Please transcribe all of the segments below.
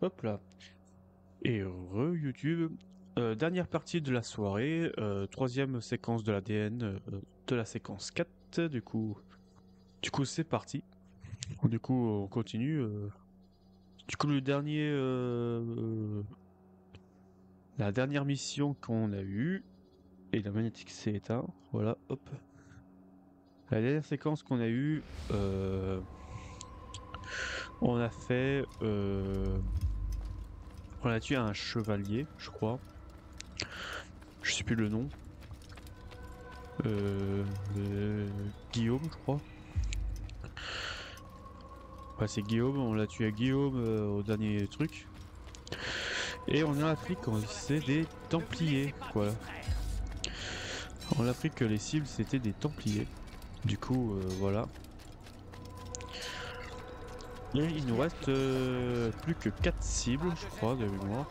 Hop là. Et re-YouTube. Dernière partie de la soirée, troisième séquence de l'ADN de la séquence 4. Du coup c'est parti. Du coup on continue. Du coup la dernière mission qu'on a eue, et la magnétique s'est éteint. Voilà, hop. La dernière séquence qu'on a eue, on a fait, on a tué un chevalier, je crois. Je sais plus le nom. Guillaume, je crois. Ouais, c'est Guillaume, on l'a tué à Guillaume au dernier truc. Et on a appris que c'est des Templiers, quoi. On a appris que les cibles c'était des Templiers. Du coup, voilà. Et il nous reste plus que 4 cibles, je crois, de mémoire.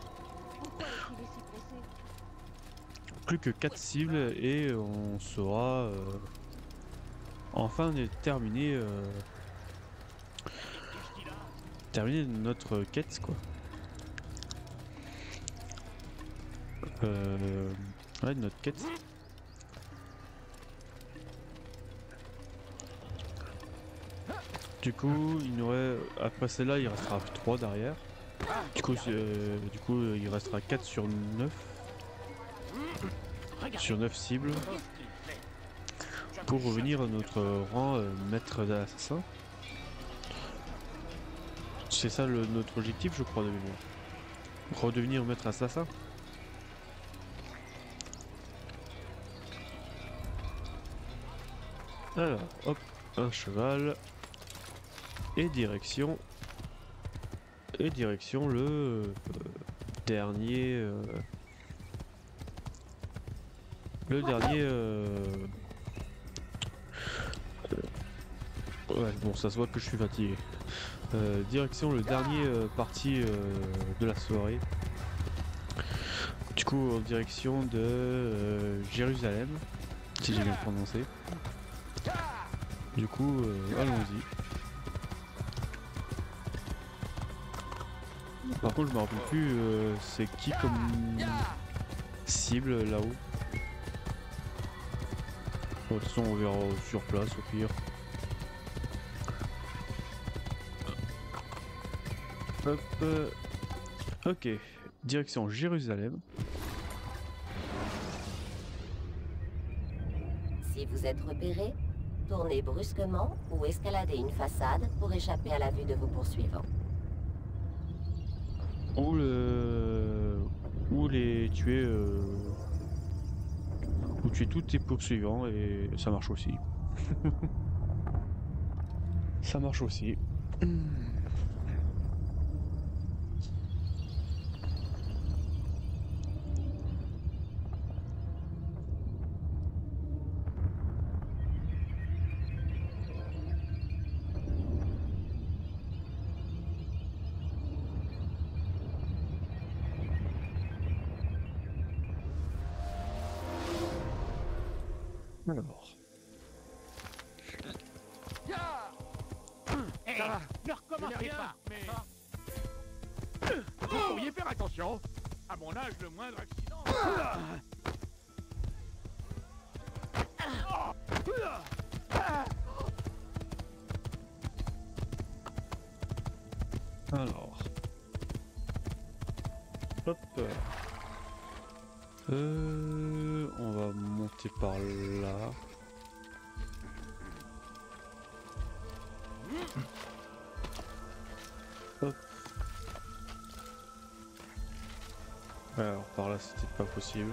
Plus que 4 cibles et on saura enfin terminer notre quête, quoi. Ouais, notre quête. Du coup, après celle-là, il restera 3 derrière. Du coup, il restera 4 sur 9. Sur 9 cibles. Pour revenir à notre rang maître d'assassin. C'est ça notre objectif, je crois, de mémoire. Redevenir maître assassin. Alors, hop, un cheval. Et direction le dernier. Le dernier. Ouais, bon, ça se voit que je suis fatigué. Direction le dernier parti de la soirée. Du coup, en direction de Jérusalem, si j'ai bien prononcé. Du coup, allons-y. Par contre, je me rappelle plus c'est qui comme cible là-haut. Bon, de toute façon, on verra sur place au pire. Hop. Ok, direction Jérusalem. Si vous êtes repéré, tournez brusquement ou escaladez une façade pour échapper à la vue de vos poursuivants. Ou les tuer. Ou tuer tous tes poursuivants et ça marche aussi. Ça marche aussi. Alors. Hey, ne recommencez pas, mais... Vous pourriez faire attention. À mon âge, le moindre accident... Alors. Hop. On va monter par là. Hop. Alors par là c'était pas possible.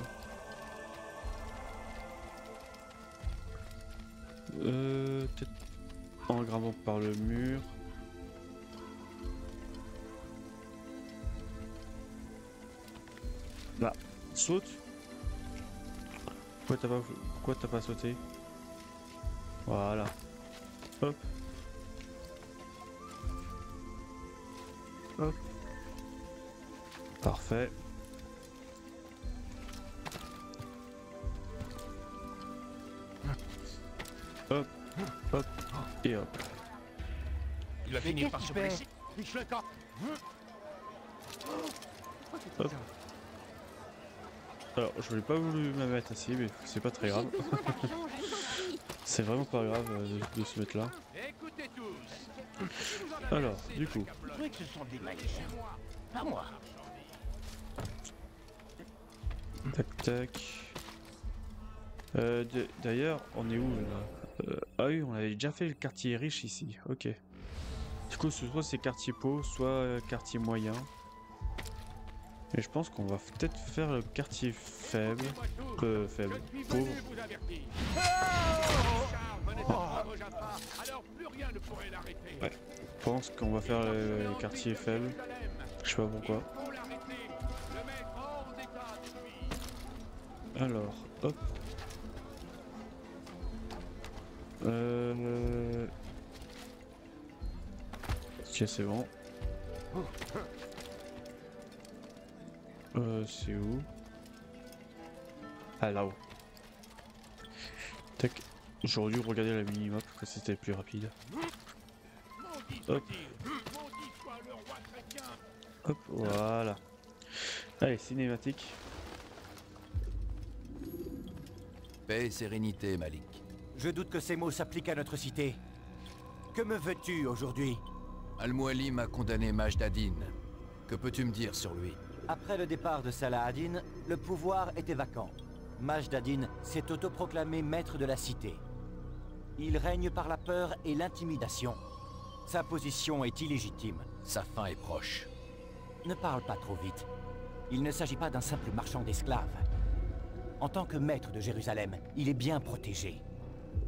Peut-être en grimpant par le mur. Là, saute. Pourquoi t'as pas sauté? Voilà. Hop. Hop. Parfait. Hop. Hop. Et hop. Il va finir par se blesser. Hop. Alors, je voulais pas voulu me mettre assis, mais c'est pas très grave. C'est vraiment pas grave de se mettre là. Écoutez tous. Alors, du coup. Je crois que ce sont des magiciens. Pas moi. Tac tac. D'ailleurs, on est où là? Ah oui, on avait déjà fait le quartier riche ici. Ok. Du coup, soit c'est quartier pauvre, soit quartier moyen. Et je pense qu'on va peut-être faire le quartier faible. Faible. Pauvre. Ouais. Je pense qu'on va faire le quartier faible. Je sais pas pourquoi. Alors, hop. Ok, c'est bon. C'est où? Ah, là-haut. Tac. J'aurais dû regarder la minimap que c'était plus rapide. Hop. Hop, voilà. Allez, cinématique. Paix et sérénité, Malik. Je doute que ces mots s'appliquent à notre cité. Que me veux-tu aujourd'hui? Al-Mualim a condamné Majd ad-Din. Que peux-tu me dire sur lui? Après le départ de Salah ad-Din, le pouvoir était vacant. Majd ad-Din s'est autoproclamé maître de la cité. Il règne par la peur et l'intimidation. Sa position est illégitime. Sa fin est proche. Ne parle pas trop vite. Il ne s'agit pas d'un simple marchand d'esclaves. En tant que maître de Jérusalem, il est bien protégé.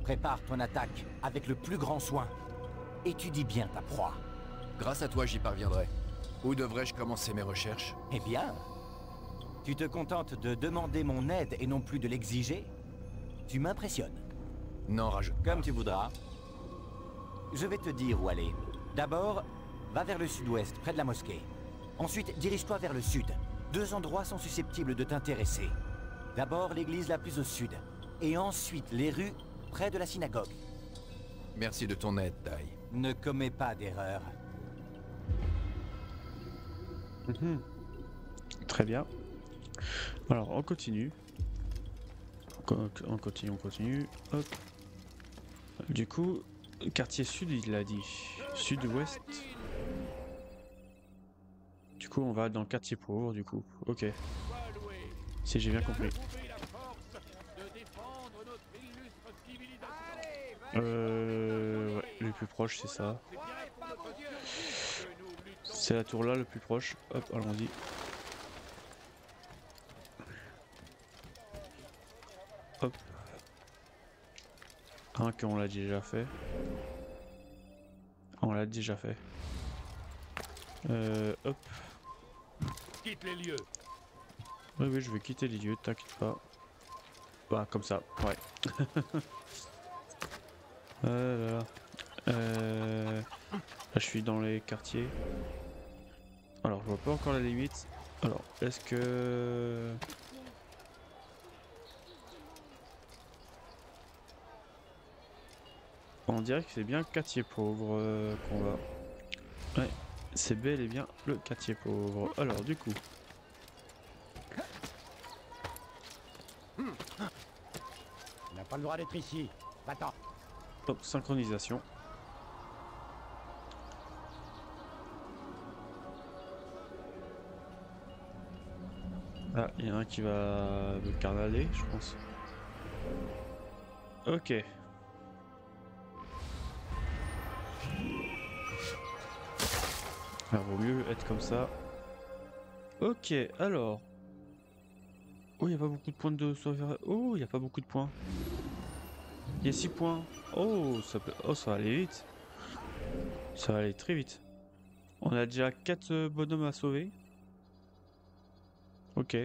Prépare ton attaque avec le plus grand soin. Étudie bien ta proie. Grâce à toi, j'y parviendrai. Où devrais-je commencer mes recherches? Eh bien, tu te contentes de demander mon aide et non plus de l'exiger? Tu m'impressionnes. Non, rajoute. Comme tu voudras. Je vais te dire où aller. D'abord, va vers le sud-ouest, près de la mosquée. Ensuite, dirige-toi vers le sud. 2 endroits sont susceptibles de t'intéresser. D'abord, l'église la plus au sud. Et ensuite, les rues près de la synagogue. Merci de ton aide, Tai. Ne commets pas d'erreur. Très bien. Alors, on continue. On continue. Hop. Du coup, quartier sud, il l'a dit. Sud-ouest. Du coup, on va dans le quartier pauvre, du coup. Ok. Si j'ai bien compris. Ouais, le plus proche, c'est ça. C'est la tour là, le plus proche. Hop, allons-y. Hop. Un qu'on l'a déjà fait. On l'a déjà fait. Hop. Quitte les lieux. Oui, je vais quitter les lieux, t'inquiète pas. Bah, comme ça, ouais. Là, je suis dans les quartiers. Alors, je vois pas encore la limite. Alors, est-ce que... On dirait que c'est bien quartier pauvre qu'on va. Ouais, c'est bel et bien le quartier pauvre. Alors, du coup... On n'a pas le droit d'être ici. Va-t'en. Hop, synchronisation. Ah, il y en a un qui va me carnaler, je pense. Ok. Alors, vaut mieux être comme ça. Ok, alors. Oh, il n'y a pas beaucoup de points de sauvegarde. Oh, il n'y a pas beaucoup de points. Il y a 6 points. Oh, ça va aller vite. Ça va aller très vite. On a déjà 4 bonhommes à sauver. Ok.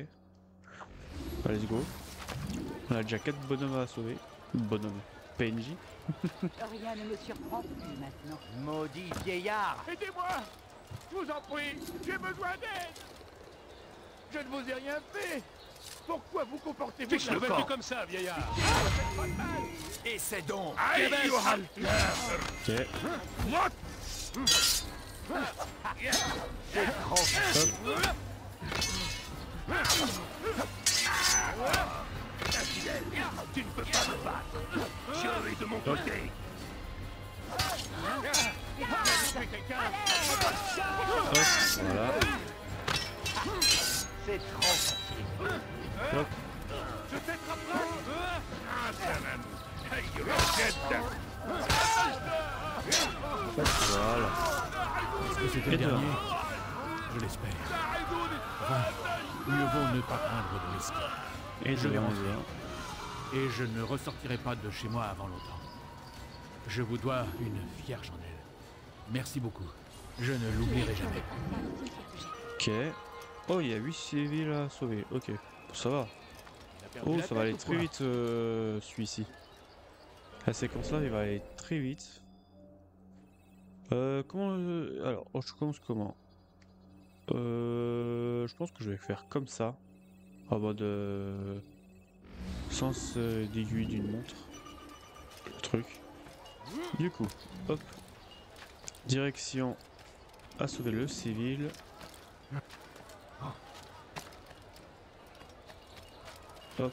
Bah, let's go. On a déjà 4 bonhommes à sauver. Bonhomme. PNJ. Rien ne me surprend plus maintenant. Maudit vieillard! Aidez-moi! Je vous en prie, j'ai besoin d'aide! Je ne vous ai rien fait! Pourquoi vous comportez-vous Fiche le camp comme ça, vieillard. Et c'est donc. Aïe, Ok. Ok. Hop, voilà. C'est trop facile. Hop. Je t'attraperai. Ah, ça va. Hey, you get that. Voilà. Est-ce que c'était Et le dernier? dehors. Je l'espère. Enfin, mieux vaut ne pas prendre de risques. Et Je vais dehors, rentrer. Et je ne ressortirai pas de chez moi avant longtemps. Je vous dois une fière chandelle. Merci beaucoup. Je ne l'oublierai jamais. Ok. Oh, il y a 8 civils à sauver. Ok. Ça va. Oh, ça va aller très vite celui-ci. La séquence là, il va aller très vite. Comment... alors, je commence comment? Je pense que je vais faire comme ça. En mode... sens d'aiguille d'une montre. Le truc. Du coup, hop. Direction à sauver le civil. Hop.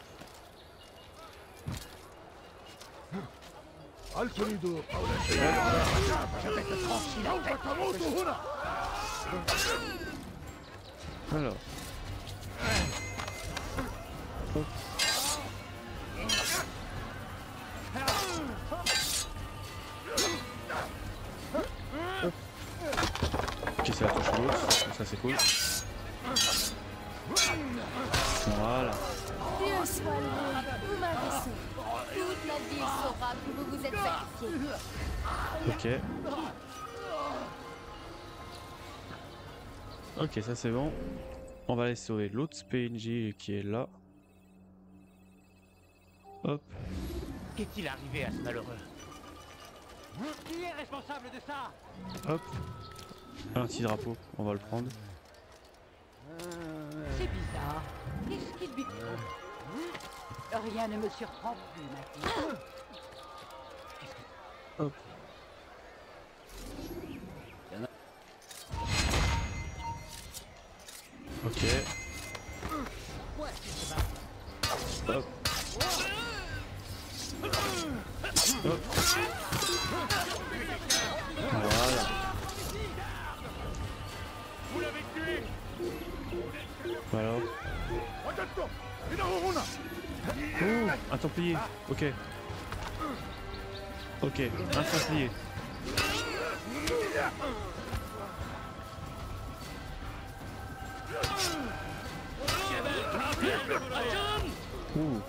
Alors. Hop. Ok, c'est la touche l'autre, ça c'est cool. Voilà. Dieu soit loué, vous m'avez sauvé. Toute la ville saura que vous vous êtes sacrifié. Ok. Ok, ça c'est bon. On va aller sauver l'autre PNJ qui est là. Hop. Qu'est-il arrivé à ce malheureux? Qui est responsable de ça? Hop. Un petit drapeau, on va le prendre. C'est bizarre. Qu'est-ce qu'il lui faut? Rien ne me surprend plus maintenant. Hop. Ok. Hop. Hop. Voilà. Vous l'avez tué. Alors. Oh, un templier. Ok. Ok, un templier. Ouh.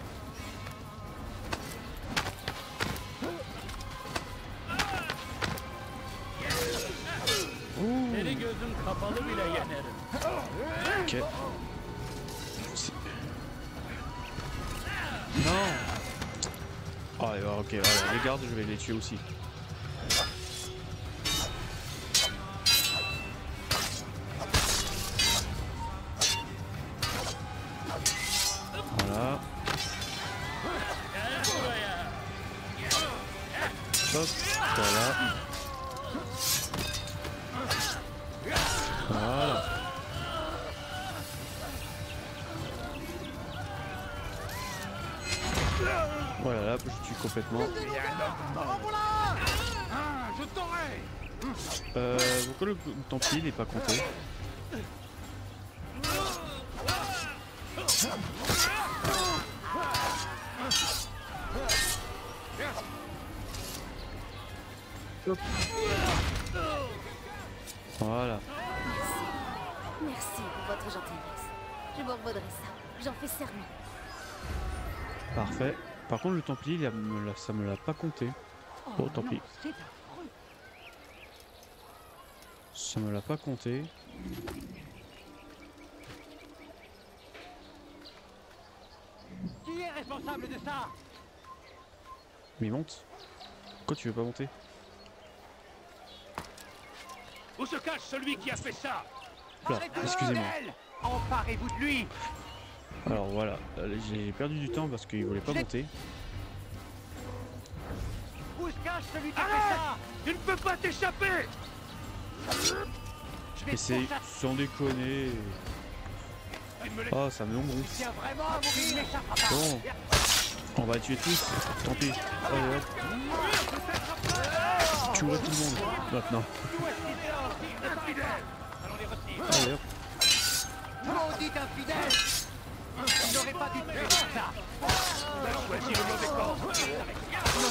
Ok. Non. Oh, ok, alors, les gardes, je vais les tuer aussi. Voilà. Hop, voilà. Voilà. Voilà, là, je tue complètement. Je t'aurai. Pourquoi le templier n'est pas compté? Hop. Voilà. Merci pour votre gentillesse. Je vous revaudrai ça. J'en fais serment. Parfait. Par contre, le templier, ça me l'a pas compté. Oh, tant pis. C'est affreux. Ça me l'a pas compté. Qui est responsable de ça? Mais monte. Pourquoi tu veux pas monter? Où se cache celui qui a fait ça? Là, excusez-moi. Emparez-vous de lui. Alors voilà, j'ai perdu du temps parce qu'il voulait pas monter. Où se cache celui qui a fait ça? Tu ne peux pas t'échapper. Je vais Essaye, pourchasser. sans déconner. Oh, ça me gonfle. Tiens vraiment à mourir, il n'échappera pas. Bon, On va les tuer tous, tant pis. Allez hop. Tuerai tout le monde maintenant. Allez hop. Maudit infidèle! Il n'aurait pas dû te faire ça! Voici le mauvais corps. Non,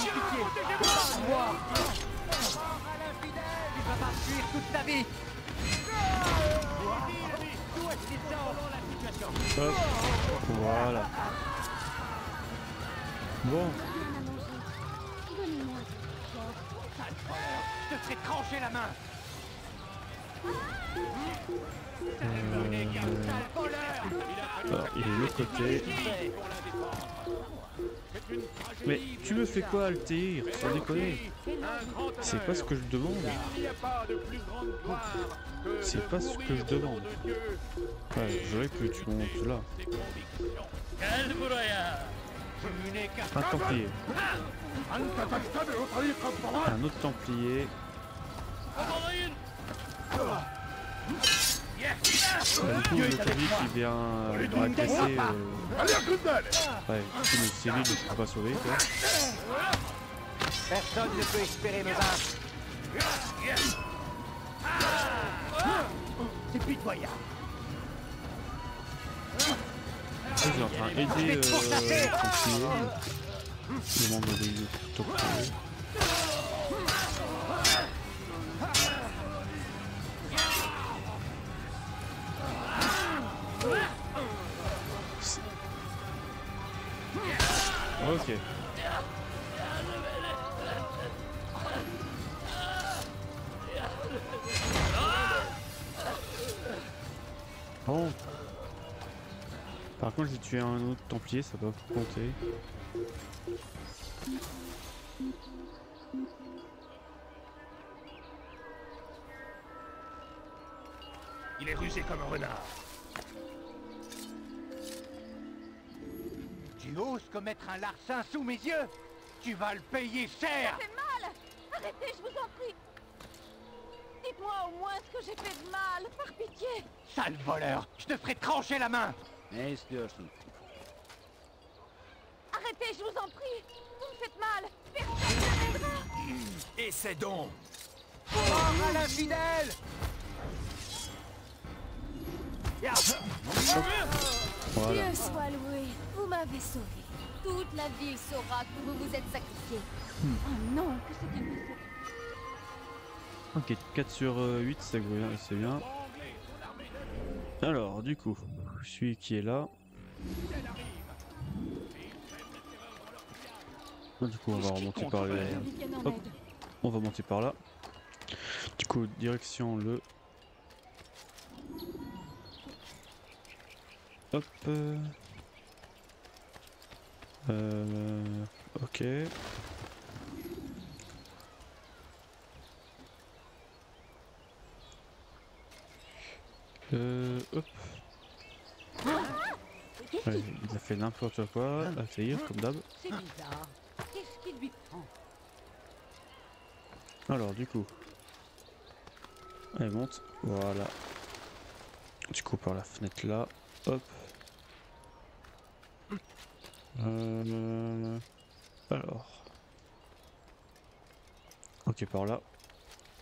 pitié! Parle-moi! Mort à l'infidèle! Tu vas pas fuir toute ta vie! D'où est-ce qu'il sort la situation? Hop. Voilà. Bon. Donnez-moi. Sale voleur! Je te ferai trancher la main! Sale voleur! Alors, il est de l'autre côté. Mais tu me fais quoi, Altair? Sans déconner. C'est pas ce que je demande. C'est pas ce que je demande. Ouais, je voudrais que tu montes là. Un templier. Un autre templier. Du coup, le templier qui vient agresser. Ouais, tous les civils, je peux pas sauver quoi. Personne ne peut espérer me vaincre! C'est pitoyable! Je suis en train d'aider le templier. Le membre du templier. Ok. Bon. Par contre, j'ai tué un autre templier, ça va compter. Il est rusé comme un renard. Tu oses commettre un larcin sous mes yeux? Tu vas le payer cher! Ça fait mal! Arrêtez, je vous en prie! Dites-moi au moins ce que j'ai fait de mal, par pitié! Sale voleur! Je te ferai trancher la main! Arrêtez, je vous en prie! Vous me faites mal! Personne ne m'aidera! Essaie donc! Mort à l'infidèle! Voilà. Dieu soit loué! Vous m'avez sauvé! Toute la ville saura que vous vous êtes sacrifié! Oh non, que c'est une déception! Ok, 4 sur 8, c'est bien. Alors, du coup, celui qui est là. Du coup, on va remonter par les... Hop, on va monter par là. Du coup, direction le... Hop. Ok. Hop. Ouais, il a fait n'importe quoi, Altair, comme d'hab. C'est bizarre. Qu'est-ce qui lui prend? Alors, du coup. Allez, monte. Voilà. Du coup, par la fenêtre là. Hop. Alors. Ok, par là.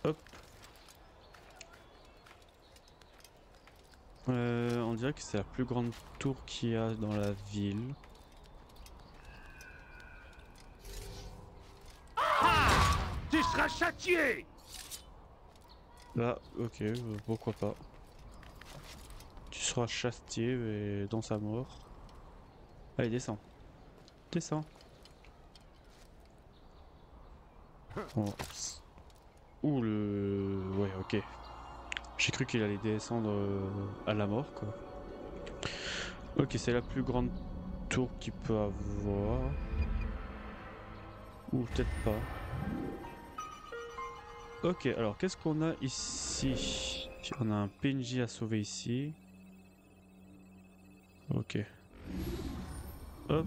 Hop. On dirait que c'est la plus grande tour qu'il y a dans la ville. Tu seras châtié! Là, ok, pourquoi pas. Tu seras châtié et dans sa mort. Allez, descends. Descends. Bon. Ouh, le... Ouais, ok. J'ai cru qu'il allait descendre à la mort, quoi. Ok, c'est la plus grande tour qu'il peut avoir. Ou peut-être pas. Ok, alors qu'est-ce qu'on a ici? On a un PNJ à sauver ici. Ok. Hop.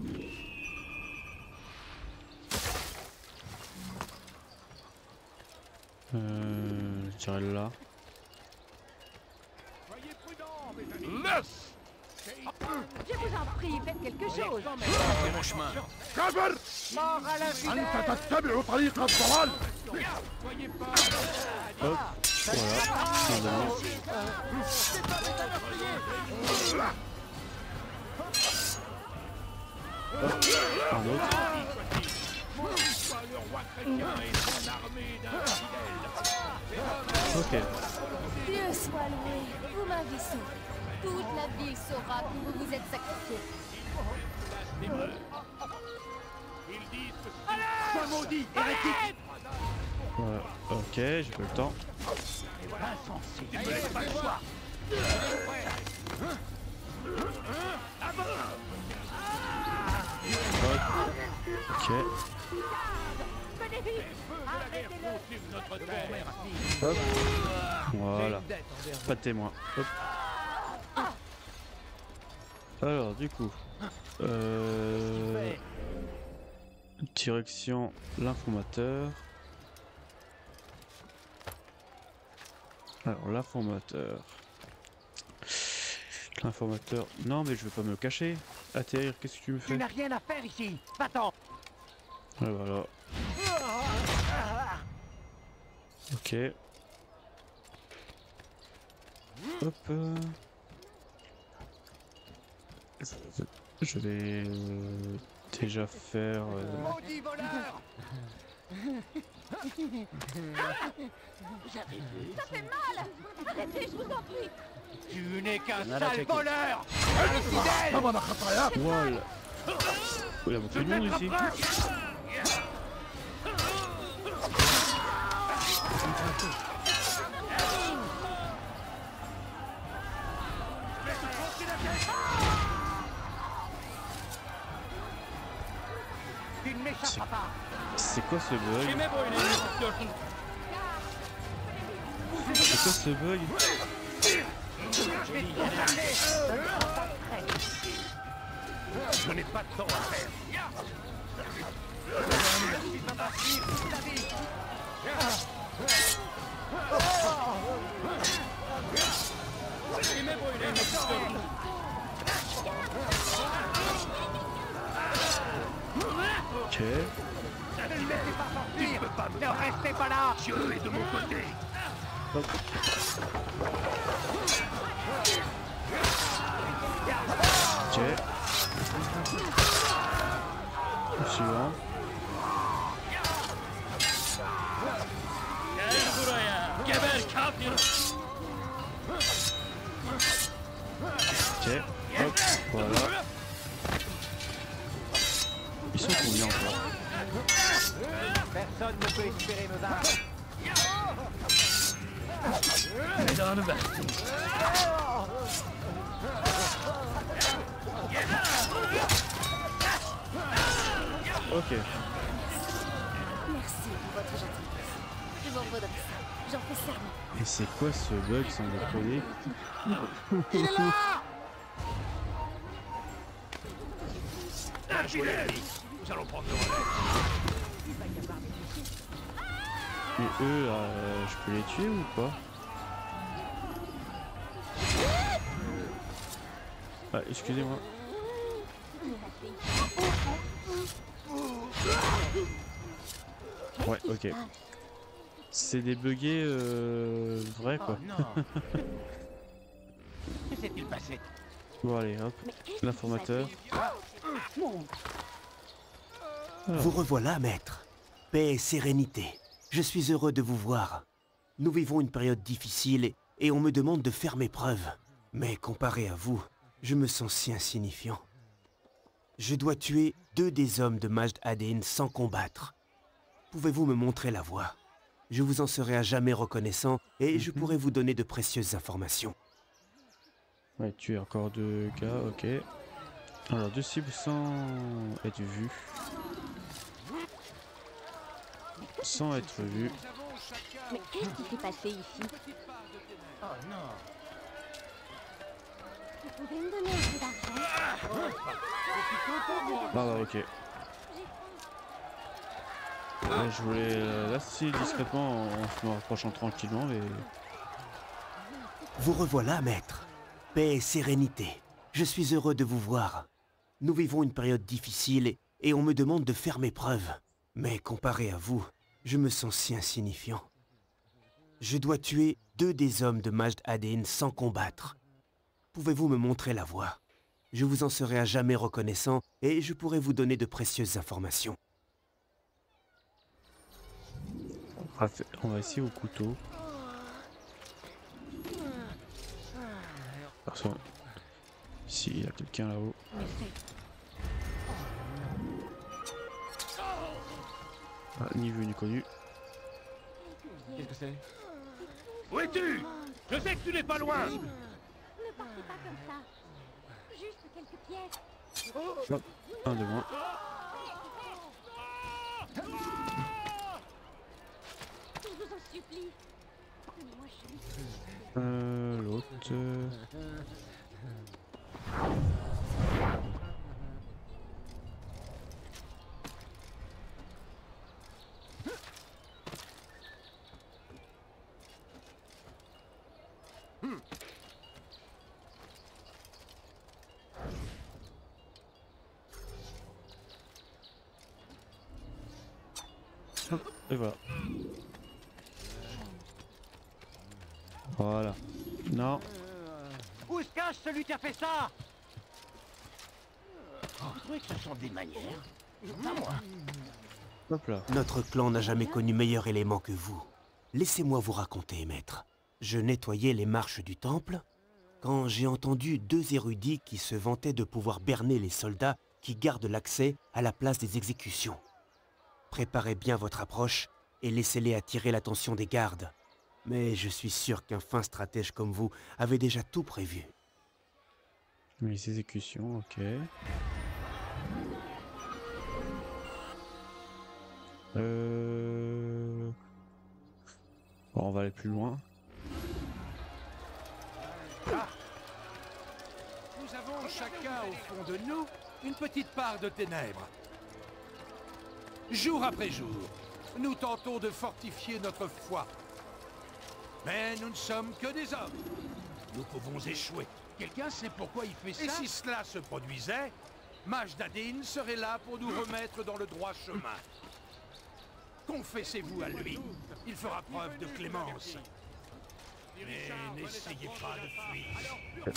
Je dirais là. Laisse! Je vous en prie, faites quelque chose. C'est mon chemin. كبر Mort à l'infidèle. أنت تتبع طريق الضلال Hop, voilà. Finalement. Hop, un autre. Ok. Dieu soit loué, vous m'avez sauvé. Toute la ville saura que vous vous êtes sacrifié. Sois maudit, hérétique. Voilà. Ok, j'ai pas le temps. Il me laisse pas le choix. Ok. Hop. Voilà. Pas de témoin. Hop. Alors, du coup. Direction l'informateur. Alors, l'informateur. L'informateur. Non, mais je veux pas me le cacher. Atterrir, qu'est-ce que tu me fais? Tu n'as rien à faire ici. Va-t'en. Et voilà. Ok. Hop. Je vais déjà faire. Maudit voleur. Ça fait mal. Arrêtez, je vous en prie. Tu n'es qu'un On a la sale check. voleur. ثمن خطاياك Voilà. Il y a beaucoup de monde ici. Tu ne m'échapperas pas. C'est quoi ce bug? C'est quoi ce bug? Je n'ai pas de temps à faire. Ok. Tu ne peux pas me Ne restez pas là. Dieu est de mon côté. Hop. Ok. Le suivant. Ok. Hop. Voilà. Ils sont combien encore? Personne ne peut espérer me vaincre. Ok. Merci pour votre gentillesse. Je m'en redresse. J'en fais serment. Et c'est quoi ce bug sans déconner? Jouez la vie. Nous allons prendre le relais. Mais eux, je peux les tuer ou pas? Ah, excusez-moi. Ouais, ok. C'est des buggés vrais quoi. Que s'est-il passé? Bon allez, hop. L'informateur. Vous revoilà, maître. Paix et sérénité. Je suis heureux de vous voir. Nous vivons une période difficile et on me demande de faire mes preuves. Mais comparé à vous, je me sens si insignifiant. Je dois tuer 2 des hommes de Majd Aden sans combattre. Pouvez-vous me montrer la voie? Je vous en serai à jamais reconnaissant et je pourrai vous donner de précieuses informations. Ouais, tuer encore 2 gars, ok. Alors 2 cibles sans être vues. Sans être vues. Mais qu'est-ce qui s'est passé ici? Oh non. Vous pouvez me donner un peu d'argent? Ah bah ok. Ouais, je voulais l'assister discrètement en se me rapprochant tranquillement mais... Vous revoilà, maître. Paix et sérénité. Je suis heureux de vous voir. Nous vivons une période difficile et on me demande de faire mes preuves. Mais comparé à vous, je me sens si insignifiant. Je dois tuer 2 des hommes de Majd Addin sans combattre. Pouvez-vous me montrer la voie? Je vous en serai à jamais reconnaissant et je pourrai vous donner de précieuses informations. On va essayer au couteau. Personne. Ici, il y a quelqu'un là-haut. Ah, ni vu ni connu. Qu'est-ce que c'est? Où es-tu? Je sais que tu n'es pas loin. Ne partez pas comme ça. Juste quelques pièces. Hop, un de moins. Je vous en supplie. Moi, je suis... L'autre. Hop, et voilà. Voilà. Non. Où se cache celui qui a fait ça? Vous trouvez que ce sont des manières? Pas moi. Hop là. Notre clan n'a jamais connu meilleur élément que vous. Laissez-moi vous raconter, maître. Je nettoyais les marches du temple quand j'ai entendu 2 érudits qui se vantaient de pouvoir berner les soldats qui gardent l'accès à la place des exécutions. Préparez bien votre approche et laissez-les attirer l'attention des gardes. Mais je suis sûr qu'un fin stratège comme vous avait déjà tout prévu. Les exécutions, ok. Bon, on va aller plus loin. Ah. Nous avons chacun au fond de nous une petite part de ténèbres. Jour après jour, nous tentons de fortifier notre foi. Mais nous ne sommes que des hommes. Nous pouvons échouer. Quelqu'un sait pourquoi il fait ça? Et si cela se produisait, Majd Addin serait là pour nous remettre dans le droit chemin. Confessez-vous à lui. Il fera preuve de clémence. Mais n'essayez pas de fuir.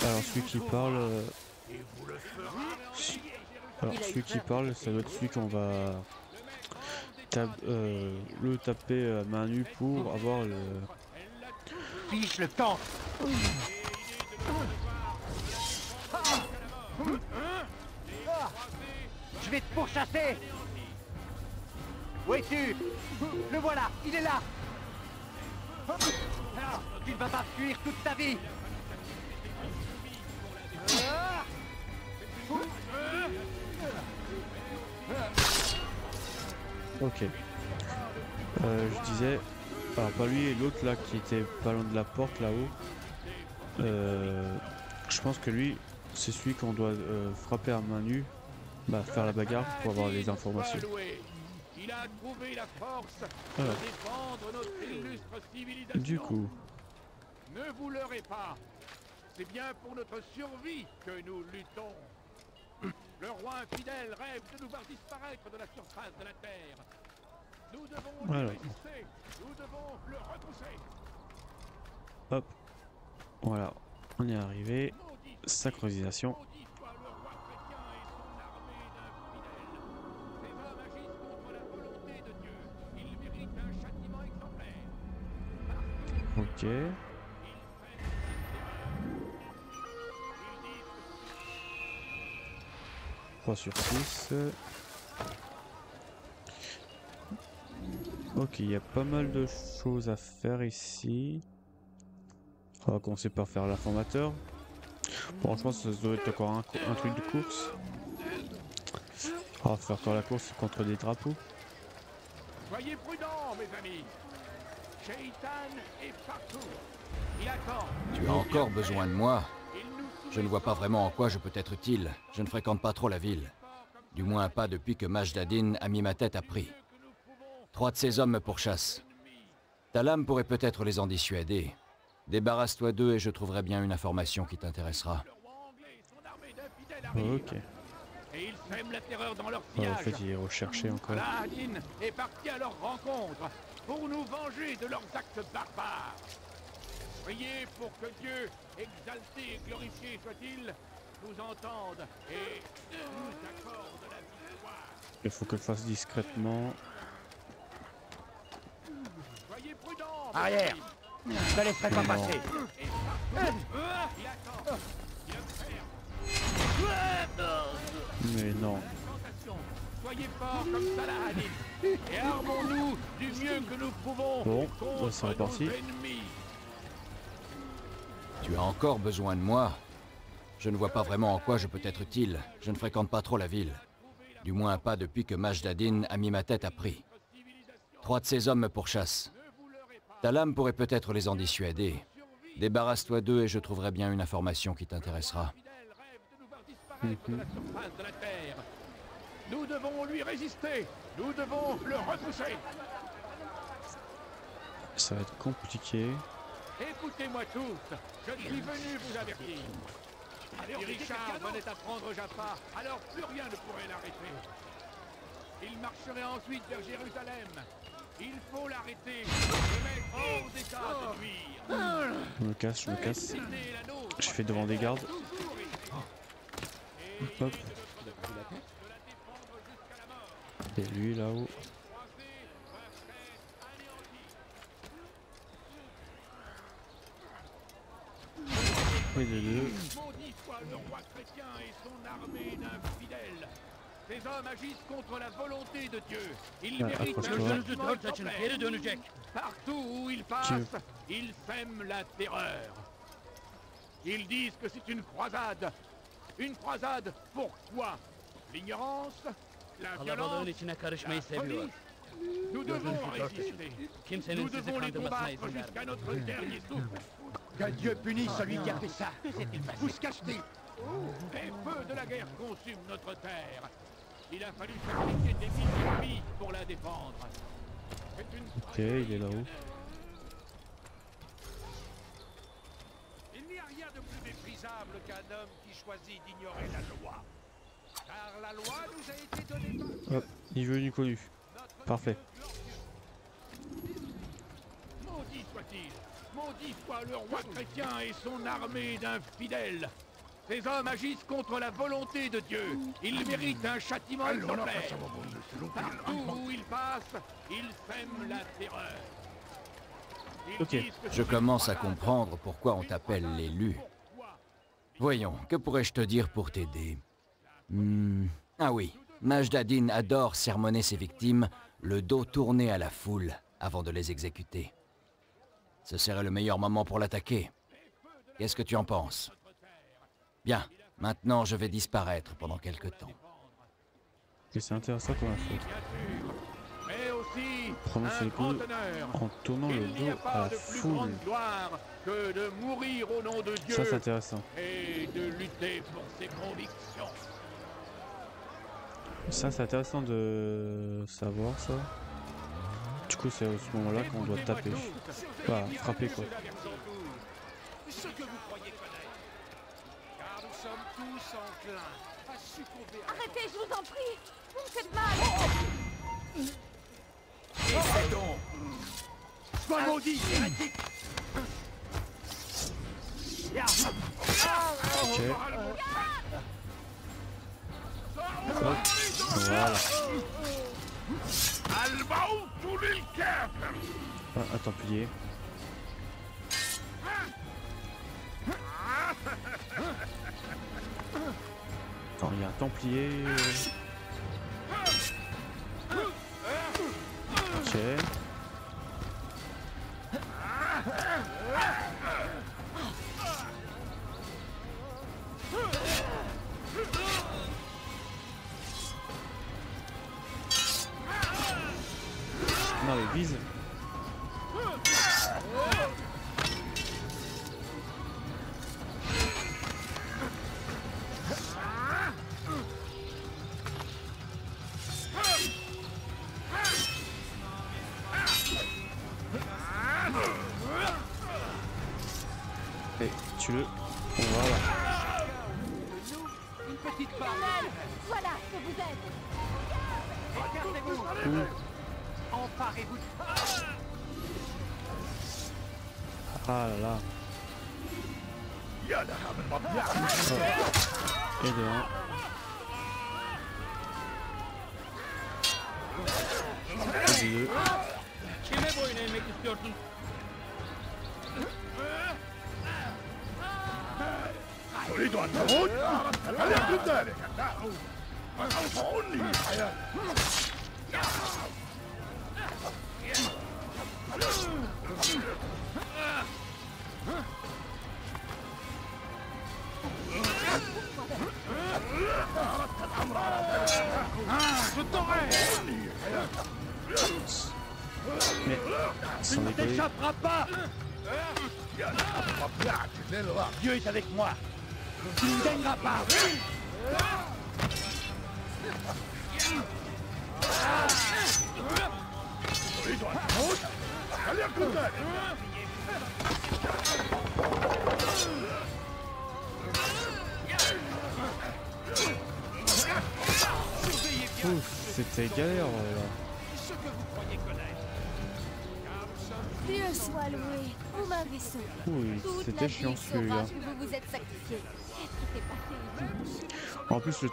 Alors celui qui parle... Et vous le ferez. Alors celui qui parle, ça doit être celui qu'on va... le taper à main nue pour avoir le... Fiche le temps. Je vais te pourchasser. Où es-tu? Le voilà, il est là. Tu ne vas pas fuir toute ta vie. Ok. Je disais... Alors pas lui et l'autre là qui était pas loin de la porte là-haut. Je pense que lui, c'est celui qu'on doit frapper à main nue. Bah faire la bagarre pour avoir les informations. Il a trouvé la force Voilà. de défendre notre illustre civilisation. Du coup... Ne vous leurrez pas. C'est bien pour notre survie que nous luttons. Le roi infidèle rêve de nous voir disparaître de la surface de la terre. Nous devons lui Alors. résister. Nous devons le repousser. Hop. Voilà. On est arrivé. Synchronisation. Maudit soit le roi chrétien et son armée d'infidèles. Ces hommes agissent contre la volonté de Dieu. Ils méritent un châtiment exemplaire. Ok. 3 sur 6. Ok, il y a pas mal de choses à faire ici. On va commencer par faire l'informateur. Bon, je pense que ça doit être encore un truc de course. On va faire encore la course contre des drapeaux. Soyez prudents, mes amis. Shaitan est partout. Il attend. Tu as encore besoin de moi? Il nous Je ne vois pas vraiment en quoi je peux être utile. Je ne fréquente pas trop la ville. Du moins pas depuis que Majd Addin a mis ma tête à prix. 3 de ces hommes me pourchassent. Ta lame pourrait peut-être les en dissuader. Débarrasse-toi d'eux et je trouverai bien une information qui t'intéressera. Le roi anglais et son armée Ok. Et ils sèment la terreur dans leur Ouais, sillage. en fait, il est recherché encore. Saladin est parti à leur rencontre pour nous venger de leurs actes barbares. Priez pour que Dieu, exalté et glorifié soit-il, nous entende et nous accorde la victoire. Il faut que je le fasse discrètement. Soyez prudents. Arrière. Je ne laisserai pas passer. Il attend. Il observe. Mais non. Soyez forts comme Saladin et armons-nous du mieux que nous pouvons Bon, contre c'est nos reparti. ennemis. Tu as encore besoin de moi? Je ne vois pas vraiment en quoi je peux être utile. Je ne fréquente pas trop la ville. Du moins pas depuis que Majdadin a mis ma tête à prix. 3 de ses hommes me pourchassent. Talam pourrait peut-être les en dissuader. Débarrasse-toi d'eux et je trouverai bien une information qui t'intéressera. Nous devons lui résister. Nous devons le repousser. Ça va être compliqué. Écoutez-moi tous. Je suis venu vous avertir. Si Richard venait à prendre Jaffa, alors plus rien ne pourrait l'arrêter. Il marcherait ensuite vers Jérusalem. Il faut l'arrêter, le mettre hors d'état de nuire. Je me casse, je me casse. Je fais devant des gardes. Hop. Et lui là-haut. Oui, les deux. Maudit soit le roi chrétien et son armée d'infidèles. Ces hommes agissent contre la volonté de Dieu. Ils méritent un châtiment exemplaire. Partout où ils passent, ils sèment la terreur. Ils disent que c'est une croisade. Une croisade pour quoi? L'ignorance? La violence? La folie? Nous devons résister. Nous devons les combattre jusqu'à notre dernier souffle. Que Dieu punisse celui qui a fait ça. Vous se cachetez. Les feux de la guerre consument notre terre. Il a fallu sacrifier des milliers de vies pour la défendre. C'est une Ok, il est là-haut. Il n'y a rien de plus méprisable qu'un homme qui choisit d'ignorer la loi. Car la loi nous a été donnée par... Hop, niveau inconnu. Parfait. Maudit soit-il. Maudit soit le roi chrétien et son armée d'infidèles. Ces hommes agissent contre la volonté de Dieu. Ils méritent un châtiment exemplaire. Partout où ils passent, ils sèment la terreur. Ils Ok. disent que Je commence à comprendre pourquoi on t'appelle l'élu. Voyons, que pourrais-je te dire pour t'aider? Ah oui, Majdadin adore sermonner ses victimes, le dos tourné à la foule, avant de les exécuter. Ce serait le meilleur moment pour l'attaquer. Qu'est-ce que tu en penses? Bien, maintenant je vais disparaître pendant quelque temps. Et c'est intéressant comme info. mais aussi Prononcer un les grand coups honneur. en tournant le Il n'y a dos à pas la de plus foule. grande gloire que de mourir au nom de Dieu Ça c'est intéressant. et de lutter pour ses convictions. Ça c'est intéressant de savoir ça. Du coup c'est à ce moment-là qu'on doit taper. Enfin, frapper quoi. Ce que vous croyez connaître. Car nous sommes tous enclins à succomber à... Arrêtez, je vous en prie. Vous me faites mal. Essaie donc. Sois maudit, hérétique. Ok. Hop. Voilà. Ah, un templier. Attends, il y a un templier. Ok. Non, il vise. Et tue-le. Voilà. petite barre. Colonel, voilà ce que vous êtes. Regardez-vous. Emparez-vous. Ah là là. Et de 1. Et de 2. Kime boyun eğmek istiyorsun? Mais sans Ne déconner. t'échappera pas. Dieu est avec moi. Tu ne gagneras pas. Ouf, c'était galère là. Ce que vous croyez connaître. Car nous sommes Dieu soit loué, vous m'avez sauvé. Oui, Toute c'était la chiant ville celui-là. saura que vous vous êtes sacrifié. Qu'est-ce qui s'est passé ici? En plus, le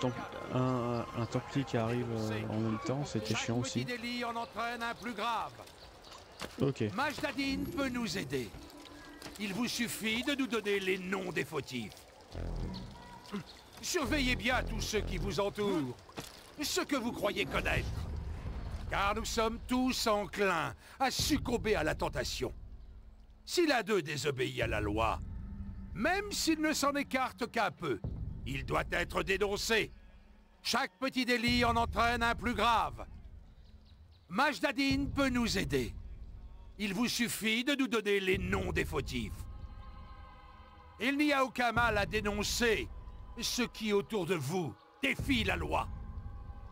un templier qui arrive en même temps, c'était chiant Chaque petit aussi. délit en entraîne un plus grave. Ok. Majdadin peut nous aider. Il vous suffit de nous donner les noms des fautifs. Surveillez bien tous ceux qui vous entourent, ceux que vous croyez connaître. Car nous sommes tous enclins à succomber à la tentation. Si l'un d'eux désobéit à la loi, même s'il ne s'en écarte qu'un peu, il doit être dénoncé. Chaque petit délit en entraîne un plus grave. Majdadin peut nous aider. Il vous suffit de nous donner les noms des fautifs. Il n'y a aucun mal à dénoncer ceux qui, autour de vous, défient la loi.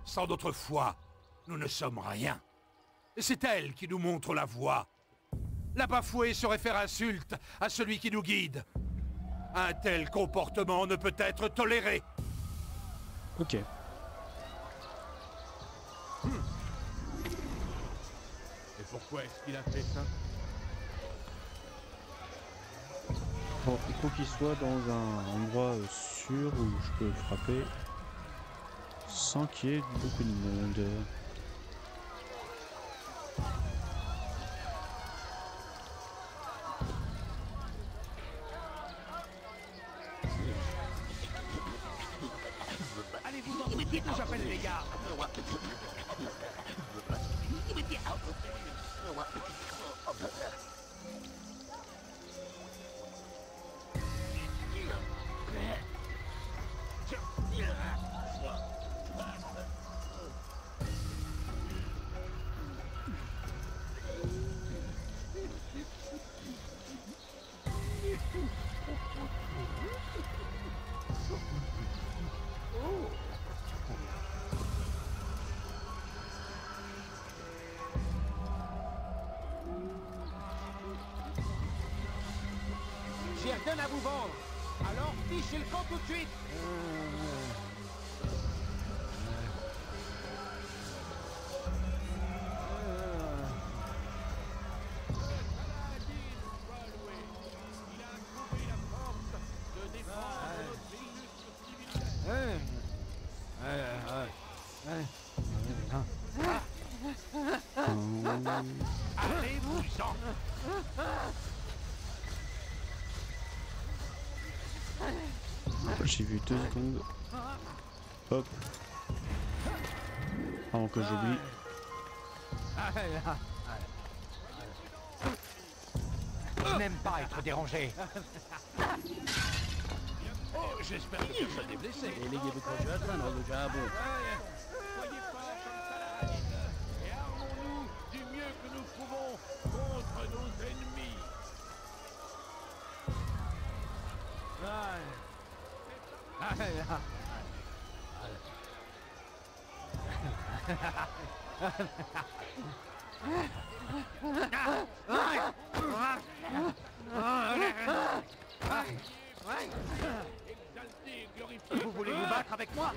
Sans notre foi, nous ne sommes rien. C'est elle qui nous montre la voie. La bafouer serait faire insulte à celui qui nous guide. Un tel comportement ne peut être toléré. Ok. Et pourquoi est-ce qu'il a fait ça? Bon, il faut qu'il soit dans un endroit sûr où je peux frapper sans qu'il y ait beaucoup de monde. Allez-vous-en, vite, j'appelle les gars. J'ai rien à vous vendre. Alors fichez le camp tout de suite. Allez-vous-en. J'ai vu 2 secondes. Hop. Avant que j'oublie. Je n'aime pas être dérangé. Oh, j'espère que personne n'est blessé. Soyez pas comme ça, et armons-nous du mieux que nous pouvons contre nos ennemis. Vous voulez vous battre? battre avec moi?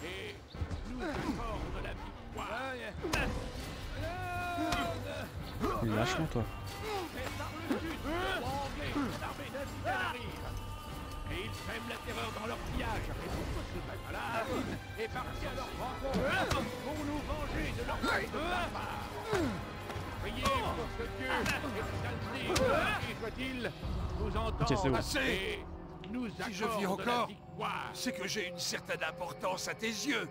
Et nous accorde la victoire. Lâche-moi, toi. Et par le sud, le roi anglais, l'armée d'infidèles arrive. Et ils sèment la terreur dans leur pillage. Saladin est parti à leur rencontre pour nous venger de leur acte de barbare. Priez pour que Dieu exalté, qui soit-il, nous entende c'est bon. Assez. et nous Si je vis accorde la encore, victoire. c'est que j'ai une certaine importance à tes yeux.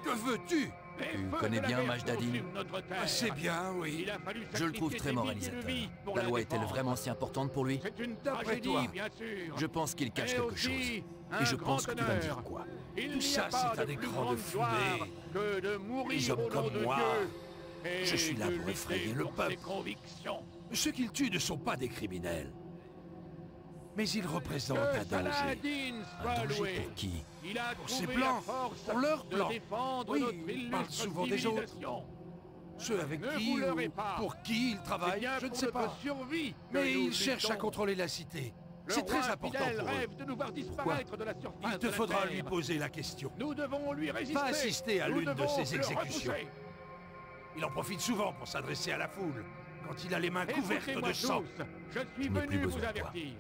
Que veux-tu? Tu me connais bien, Maj Dadin? Assez bien, oui. Je le trouve très moralisateur. La loi est-elle vraiment si importante pour lui? C'est une D'après tragédie, toi. bien sûr. Je pense qu'il cache Mais quelque aussi chose. un Et je grand pense que tu vas me dire honneur. quoi. Il Tout n'y ça, a pas c'est un de écran plus de grande fumée. gloire que de mourir Les hommes au nom comme de moi, Dieu et je suis là de pour lutter effrayer le pour peuple. ses convictions. Ceux qu'ils tuent ne sont pas des criminels. Mais ils représentent un Que danger. Saladin soit Un danger loué. pour qui? Il a Pour trouvé ces blancs, la force pour leurs de blancs. défendre Oui, notre ils parlent illustre souvent des autres. civilisation. Ceux avec Ne qui vous leurrez ou pas. pour qui ils C'est travaillent, bien je ne pour sais notre pas. survie que Mais nous ils cherchent à luttons. contrôler la cité. Le C'est très roi important fidèle pour eux. rêve de nous voir disparaître de la surface Il te de la faudra terre. lui poser la question. Nous devons lui résister. Va assister à Nous l'une de devons ces le exécutions. repousser. Il en profite souvent pour s'adresser à la foule, quand il a les mains couvertes Écoutez-moi de sang. tous, je suis Je n'ai plus venu besoin vous de toi. avertir.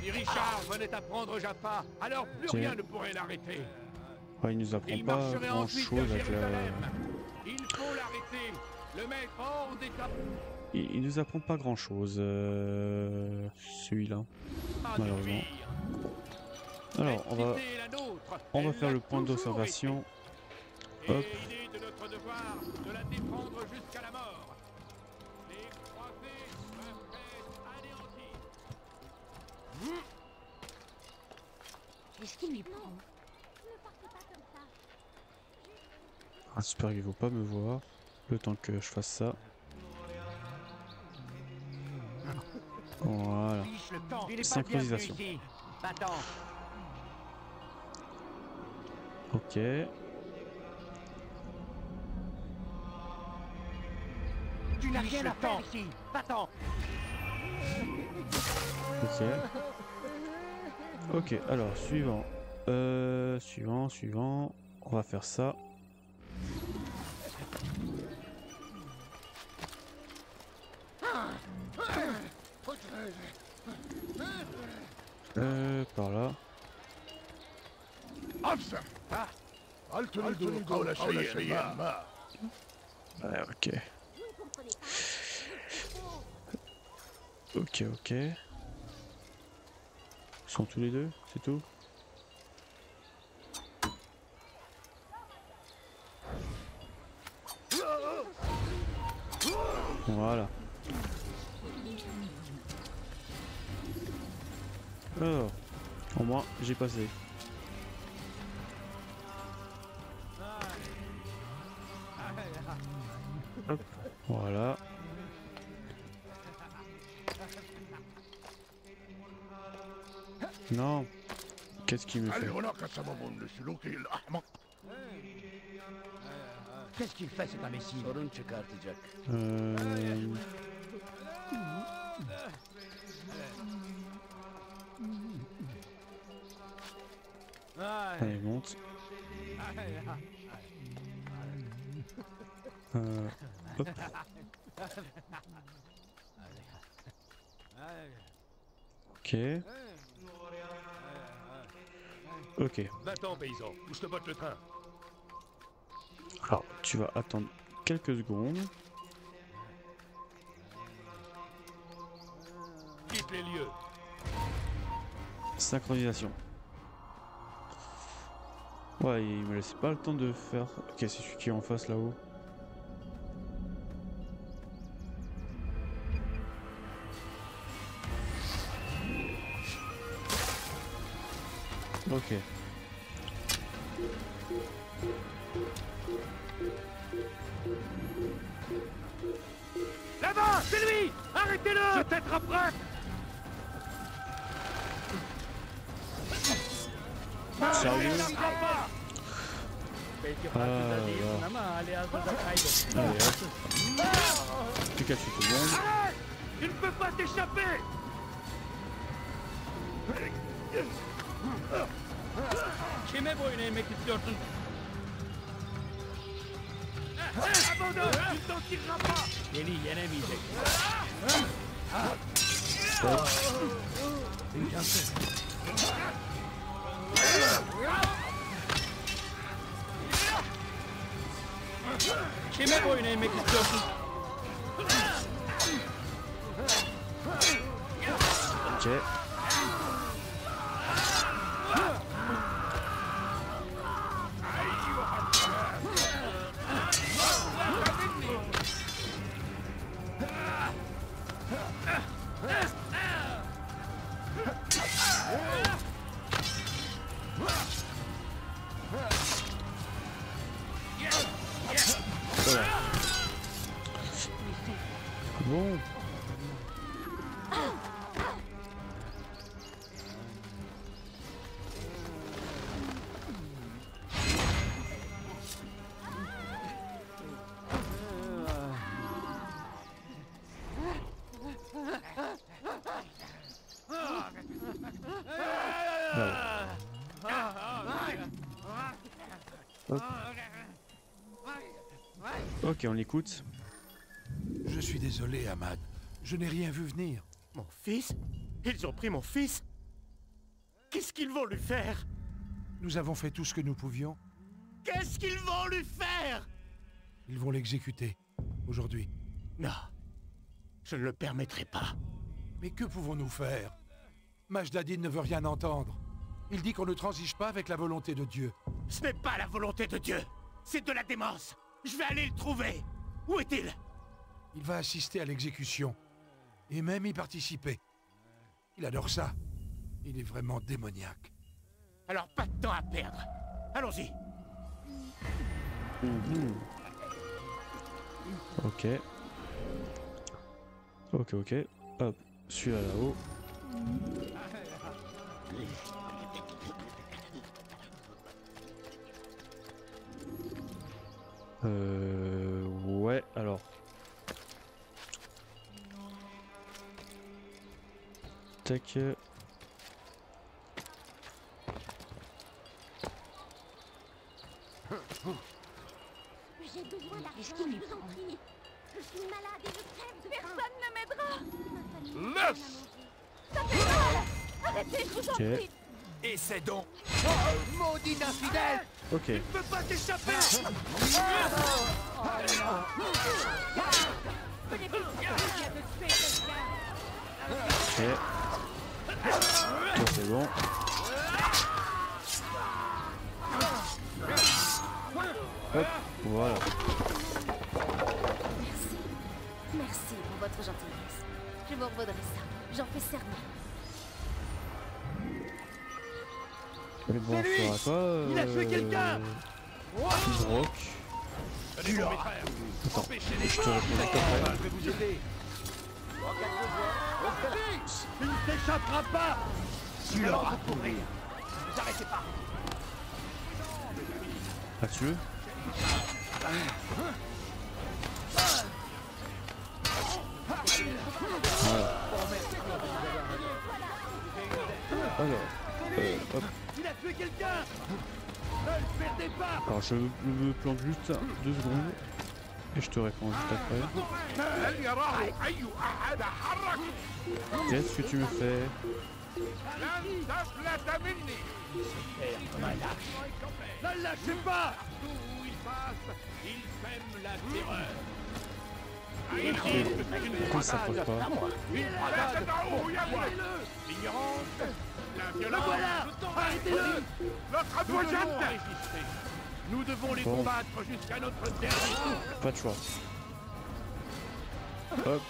Si Richard venait à prendre Jaffa, alors plus Tiens. rien ne pourrait l'arrêter. Ouais, il nous apprend Il pas marcherait grand ensuite chose vers avec la. Jérusalem. Il faut l'arrêter, le mettre hors d'état. Il nous apprend pas grand chose, celui-là, malheureusement. Alors, on va faire le point d'observation. Hop. Et il est de notre devoir de la défendre jusqu'à la mort. Les croisés doivent être anéantis. Qu'est-ce qui lui prend? J'espère qu'il ne faut pas me voir le temps que je fasse ça. Voilà. Synchronisation. Ok. Tu n'as rien à faire ici. Va-t'en. Ok. Ok, alors suivant. Suivant. On va faire ça. Par là. Ouais, ok. Ok. Ils sont tous les deux, c'est tout? Voilà. Alors, au moins, j'ai passé. Hop, voilà. Non. Qu'est-ce qu'il me fait? Qu'est-ce qu'il fait cet imbécile? Allez, monte. Hop. Ok. Ok. Va-t'en, paysan, ou je te botte le train. Alors, tu vas attendre quelques secondes. Quitte les lieux. Synchronisation. Ouais, il me laisse pas le temps de faire... Ok, c'est celui qui est en face là-haut. Ok. Là-bas, c'est lui. Arrêtez-le. Je t'attraperai. Sérieux? Allez hop. Pikachu tout le monde. Arrête. Tu ne peux pas t'échapper. Kime boyun eğmek istiyorsun? Abandon! Tu t'en tireras pas! Beni yenemeyecek. İmkansız. Kime boyun eğmek istiyorsun? Ok. Voilà. Bon. Hop. Ok, on l'écoute. Je suis désolé, Ahmad. Je n'ai rien vu venir. Mon fils? Ils ont pris mon fils? Qu'est-ce qu'ils vont lui faire? Nous avons fait tout ce que nous pouvions. Qu'est-ce qu'ils vont lui faire? Ils vont l'exécuter. Aujourd'hui. Non. Je ne le permettrai pas. Mais que pouvons-nous faire? Majd Addin ne veut rien entendre. Il dit qu'on ne transige pas avec la volonté de Dieu. Ce n'est pas la volonté de Dieu. C'est de la démence. Je vais aller le trouver. Où est-il? Il va assister à l'exécution. Et même y participer. Il adore ça. Il est vraiment démoniaque. Alors pas de temps à perdre. Allons-y. Ok. Ok, ok. Hop, celui-là là-haut. Ouais, alors. Tac. J'ai besoin d'argent, je vous en prie. Je suis malade et je crève de faim. Personne ne m'aidera. Laisse! Ça fait mal. Arrêtez, je vous en prie. Essaie donc. Oh, maudit infidèle! Ok. Tu ne peux pas t'échapper! Ok. Ça c'est bon. Hop, voilà. Merci. Merci pour votre gentillesse. Je vous revaudrai ça. J'en fais serment. Mais bon, on fera pas. Il a tué quelqu'un! Rock. Tu l'auras. Attends, je te réponds juste après. Je vais vous aider. Tu ne t'échapperas pas! Tu l'auras. Ne t'arrêtez pas! Ah, tu veux? Voilà. Alors, hop. Il a tué quelqu'un! Ne le perdez pas! Alors, je me plante juste 2 secondes. Et je te réponds juste après. Qu'est-ce que tu me fais? Ne lâchez pas! Où il passe, il sème la terreur. Il dit que c'est une Pourquoi ça pose pas? Une croisade pour l'ignorance, la violence. Voilà! Arrêtez-le! Notre advoyante! Nous devons les combattre jusqu'à notre dernier souffle. Pas de choix. Hop.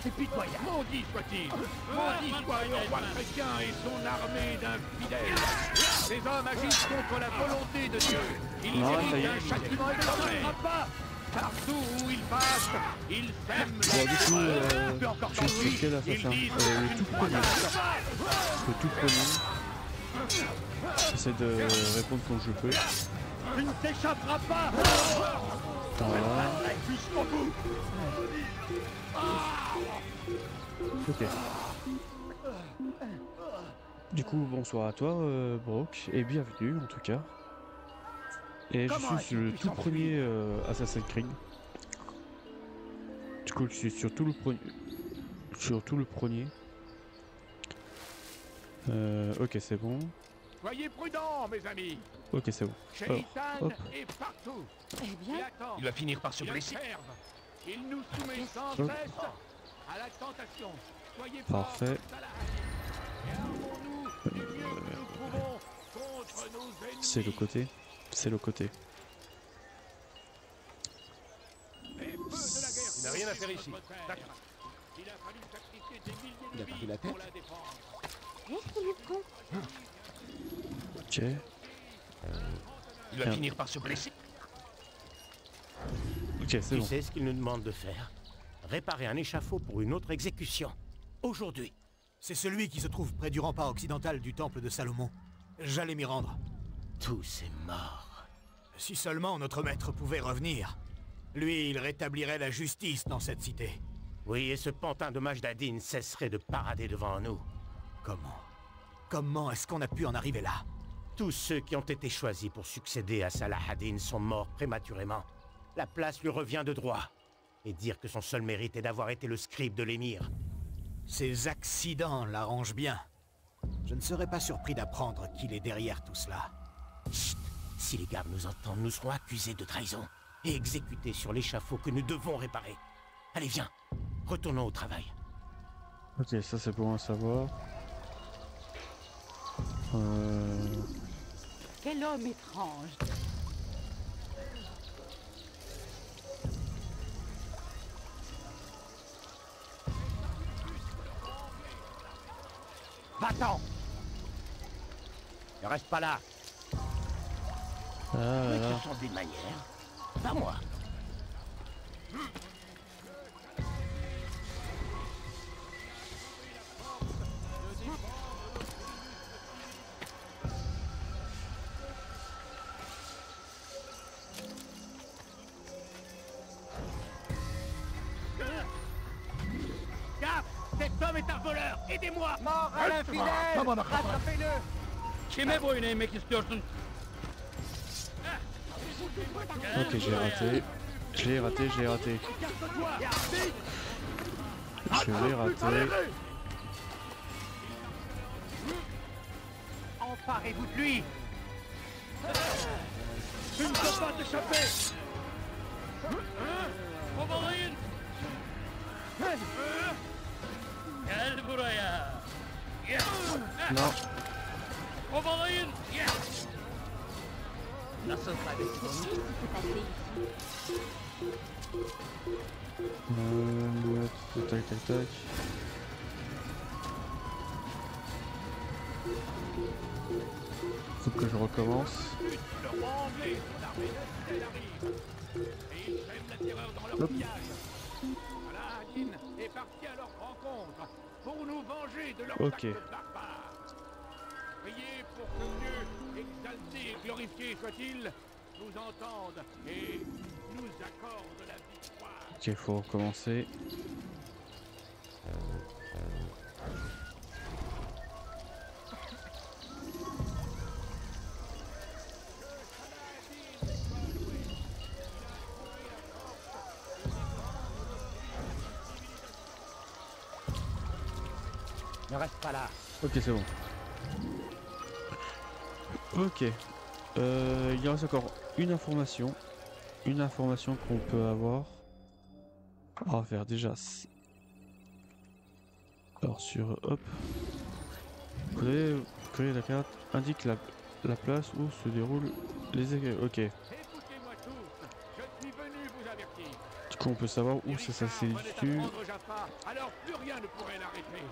C'est pitoyable. Maudit soit-il. Maudit soit le roi chrétien et son armée d'infidèles. Ces hommes agissent contre la volonté de Dieu. Ils méritent un châtiment extrême. Partout où ils passent, ils sèment la terreur. Tu es quel assassin? Le tout premier. Le tout premier. J'essaie de répondre quand je peux. Tu ne t'échapperas pas. Voilà. Jusqu'au bout. Ok. Du coup, bonsoir à toi, Brock, et bienvenue en tout cas. Et je suis sur le tout premier Assassin's Creed. Du coup, je suis sur tout le premier. Ok, c'est bon. Soyez prudents, mes amis. Ok, c'est bon. Shaitan est partout. Eh bien, Il va finir par se blesser. Il nous soumet sans cesse à la tentation. Soyez parfait. C'est le côté. C'est le côté. Il n'a rien à faire ici. D'accord. Il a perdu la tête. qu'est-ce qu'il lui prend? Ok. Il va finir par se blesser. Ok, c'est Tu bon. sais ce qu'il nous demande de faire? Réparer un échafaud pour une autre exécution. Aujourd'hui. C'est celui qui se trouve près du rempart occidental du temple de Salomon. J'allais m'y rendre. Tous est mort. Si seulement notre maître pouvait revenir. Lui, il rétablirait la justice dans cette cité. Oui, et ce pantin de Majdadin cesserait de parader devant nous. Comment est-ce qu'on a pu en arriver là? Tous ceux qui ont été choisis pour succéder à Salah ad-Din sont morts prématurément. La place lui revient de droit. Et dire que son seul mérite est d'avoir été le scribe de l'émir. Ces accidents l'arrangent bien. Je ne serais pas surpris d'apprendre qu'il est derrière tout cela. Chut! Si les gardes nous entendent, nous serons accusés de trahison et exécutés sur l'échafaud que nous devons réparer. Allez, viens, retournons au travail. Ok, ça c'est bon à savoir. Quel homme étrange. Va-t'en! Ne reste pas là. Ah là là. Ce sont des manières. Pas moi. Gaffe! Cet homme est un voleur! Aidez-moi! Mort à l'infidèle! Rattrapez-le! Kime boyun eğmek istiyorsun? Ok, j'ai raté. Je l'ai raté. Je l'ai raté. Emparez-vous de lui! Tu ne peux pas t'échapper! Kovalayın! Gel buraya! Non. Kovalayın! Qu'est-ce qui s'est passé ici? Tac. Faut que je recommence. Le roi anglais, son armée fidèle arrive. Et ils sèment la terreur dans leur pillage. Salah ad-Din est parti à leur rencontre pour nous venger de leurs actes barbares. Priez pour que Dieu, exalté et glorifié soit-il, nous entende et nous accorde la victoire. Ok, faut recommencer. Ne reste pas là. Ok, c'est bon. Ok. Il reste encore une information. Une information qu'on peut avoir. On va faire déjà. Alors sur hop. Coller la carte indique la place où se déroulent les écueils. Ok. Écoutez-moi tous, je suis venu vous avertir. Du coup on peut savoir où ça s'est situé. Alors plus rien ne pourrait l'arrêter.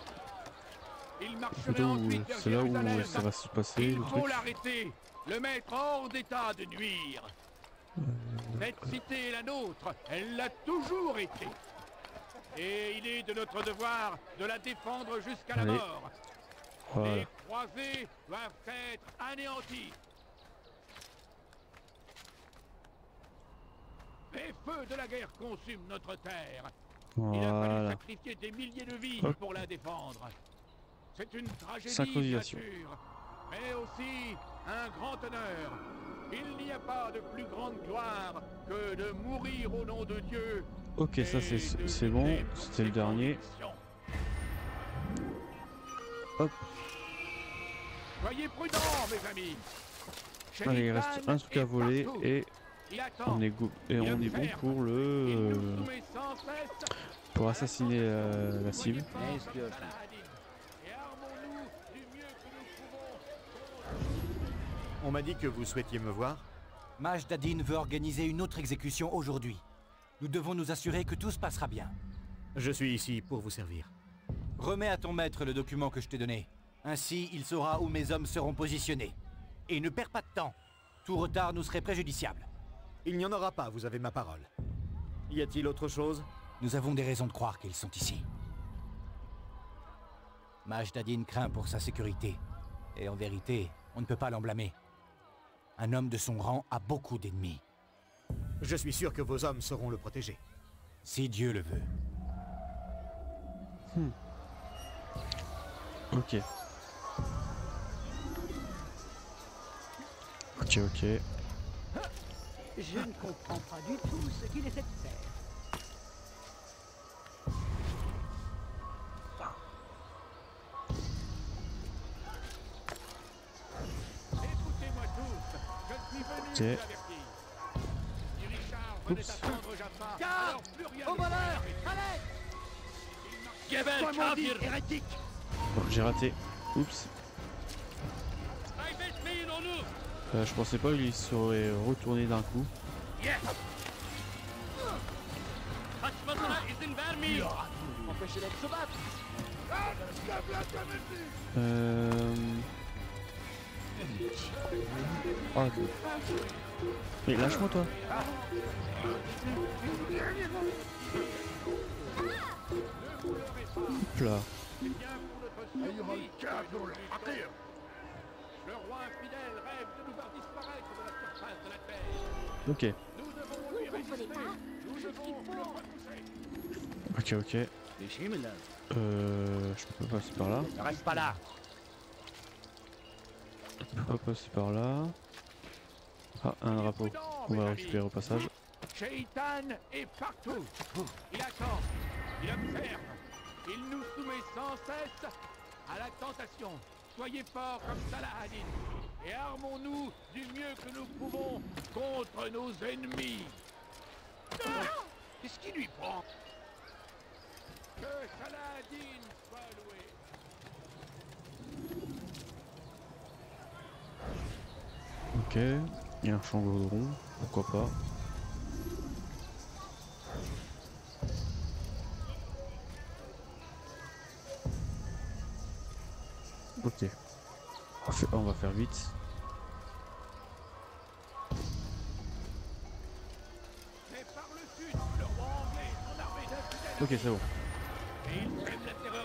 Il marcherait Plutôt ensuite vers c'est là où Jérusalem. ça va se passer Il le faut truc. l'arrêter, le mettre hors d'état de nuire. Cette cité est la nôtre, elle l'a toujours été. Et il est de notre devoir de la défendre jusqu'à la Allez. mort. Voilà. Les croisés doivent être anéantis. Les feux de la guerre consument notre terre. Il a fallu Voilà. sacrifier des milliers de vies Hop. pour la défendre. C'est une tragédie, Synchronisation. bien sûr, mais aussi un grand honneur. Il n'y a pas de plus grande gloire que de mourir au nom de Dieu. Ok, ça c'est bon, c'était le dernier. Hop. Soyez prudents, mes amis. Allez, il reste un truc à voler et on est bon pour le pour assassiner la cible. On m'a dit que vous souhaitiez me voir. Maj Dadin veut organiser une autre exécution aujourd'hui. Nous devons nous assurer que tout se passera bien. Je suis ici pour vous servir. Remets à ton maître le document que je t'ai donné. Ainsi, il saura où mes hommes seront positionnés. Et ne perds pas de temps. Tout retard nous serait préjudiciable. Il n'y en aura pas, vous avez ma parole. Y a-t-il autre chose? Nous avons des raisons de croire qu'ils sont ici. Maj Dadin craint pour sa sécurité. Et en vérité, on ne peut pas l'en blâmer. Un homme de son rang a beaucoup d'ennemis. Je suis sûr que vos hommes sauront le protéger. Si Dieu le veut. Ok. Ok. Je ne comprends pas du tout ce qu'il essaie de faire. Écoutez-moi tous, je suis venu vous avertir. Si Richard venait à prendre Jaffa, alors plus rien Au voleur, allez! hérétique! Bon, j'ai raté. Oups. Je pensais pas qu'il serait retourné d'un coup. Empêchez-les de se battre! Oh, mais lâche-moi toi. Hop là. Le roi infidèle rêve de nous voir disparaître de la surface de la terre. Ok. Nous devons lui résister. Nous devons le repousser. Ok. Je peux pas passer par là. Ne reste pas là! Je peux pas passer par là. Ah, un drapeau. On va récupérer au passage. Shaitan est partout. Il attend. Il observe. Il nous soumet sans cesse à la tentation. Soyez forts comme Salah-ad-Din et armons-nous du mieux que nous pouvons contre nos ennemis. Qu'est-ce qui lui prend? Que Salah-ad-Din soit loué. Ok, il y a un champ goudron, pourquoi pas. Ok, on va faire vite. Ok, c'est bon.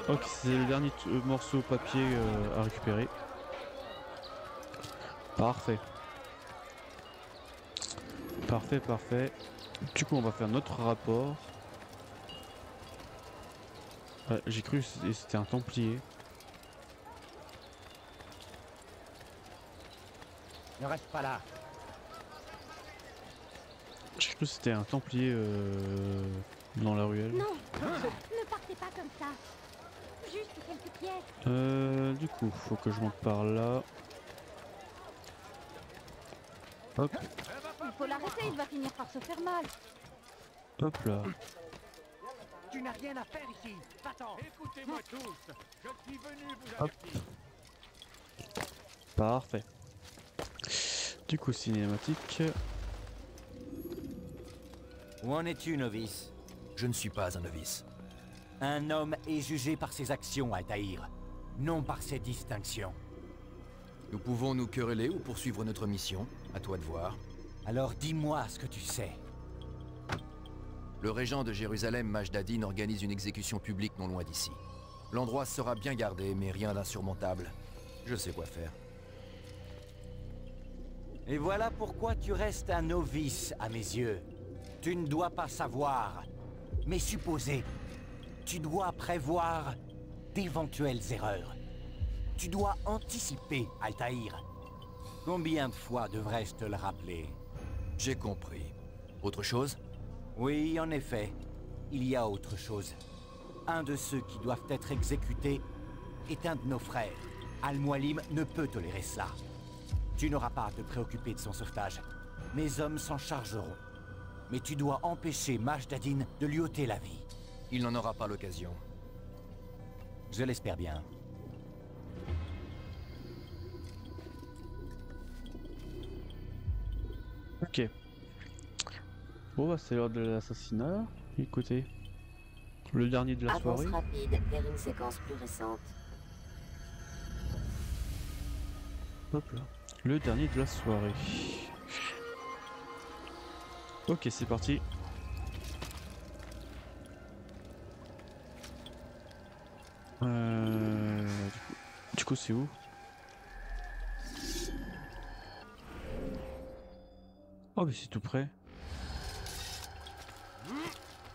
Ok, c'est le dernier morceau papier à récupérer. Parfait. Parfait. Du coup, on va faire notre rapport. J'ai cru que c'était un templier. Ne reste pas là! J'ai cru que c'était un templier dans la ruelle. Non, ne partez pas comme ça. Juste quelques pièces. Du coup, faut que je monte par là. Hop. Il faut l'arrêter, il va finir par se faire mal. Hop là. Tu n'as rien à faire ici! Va-t'en! Écoutez-moi tous, je suis venu vous Hop. avertir. Parfait. Du coup, cinématique. Où en es-tu, novice? Je ne suis pas un novice. Un homme est jugé par ses actions, Altaïr, non par ses distinctions. Nous pouvons nous quereller ou poursuivre notre mission. À toi de voir. Alors dis-moi ce que tu sais. Le régent de Jérusalem, Maj Dadin, organise une exécution publique non loin d'ici. L'endroit sera bien gardé, mais rien d'insurmontable. Je sais quoi faire. Et voilà pourquoi tu restes un novice à mes yeux. Tu ne dois pas savoir, mais supposer. Tu dois prévoir d'éventuelles erreurs. Tu dois anticiper, Altaïr. Combien de fois devrais-je te le rappeler? J'ai compris. Autre chose? Oui, en effet. Il y a autre chose. Un de ceux qui doivent être exécutés est un de nos frères. Al-Mualim ne peut tolérer cela. Tu n'auras pas à te préoccuper de son sauvetage. Mes hommes s'en chargeront. Mais tu dois empêcher Majd ad-Din de lui ôter la vie. Il n'en aura pas l'occasion. Je l'espère bien. Ok. Bon bah c'est l'heure de l'assassinat. Écoutez. Le dernier de la Avance soirée. rapide vers une séquence plus récente. Hop là. Le dernier de la soirée. Ok, c'est parti. Du coup c'est où? Oh mais c'est tout près.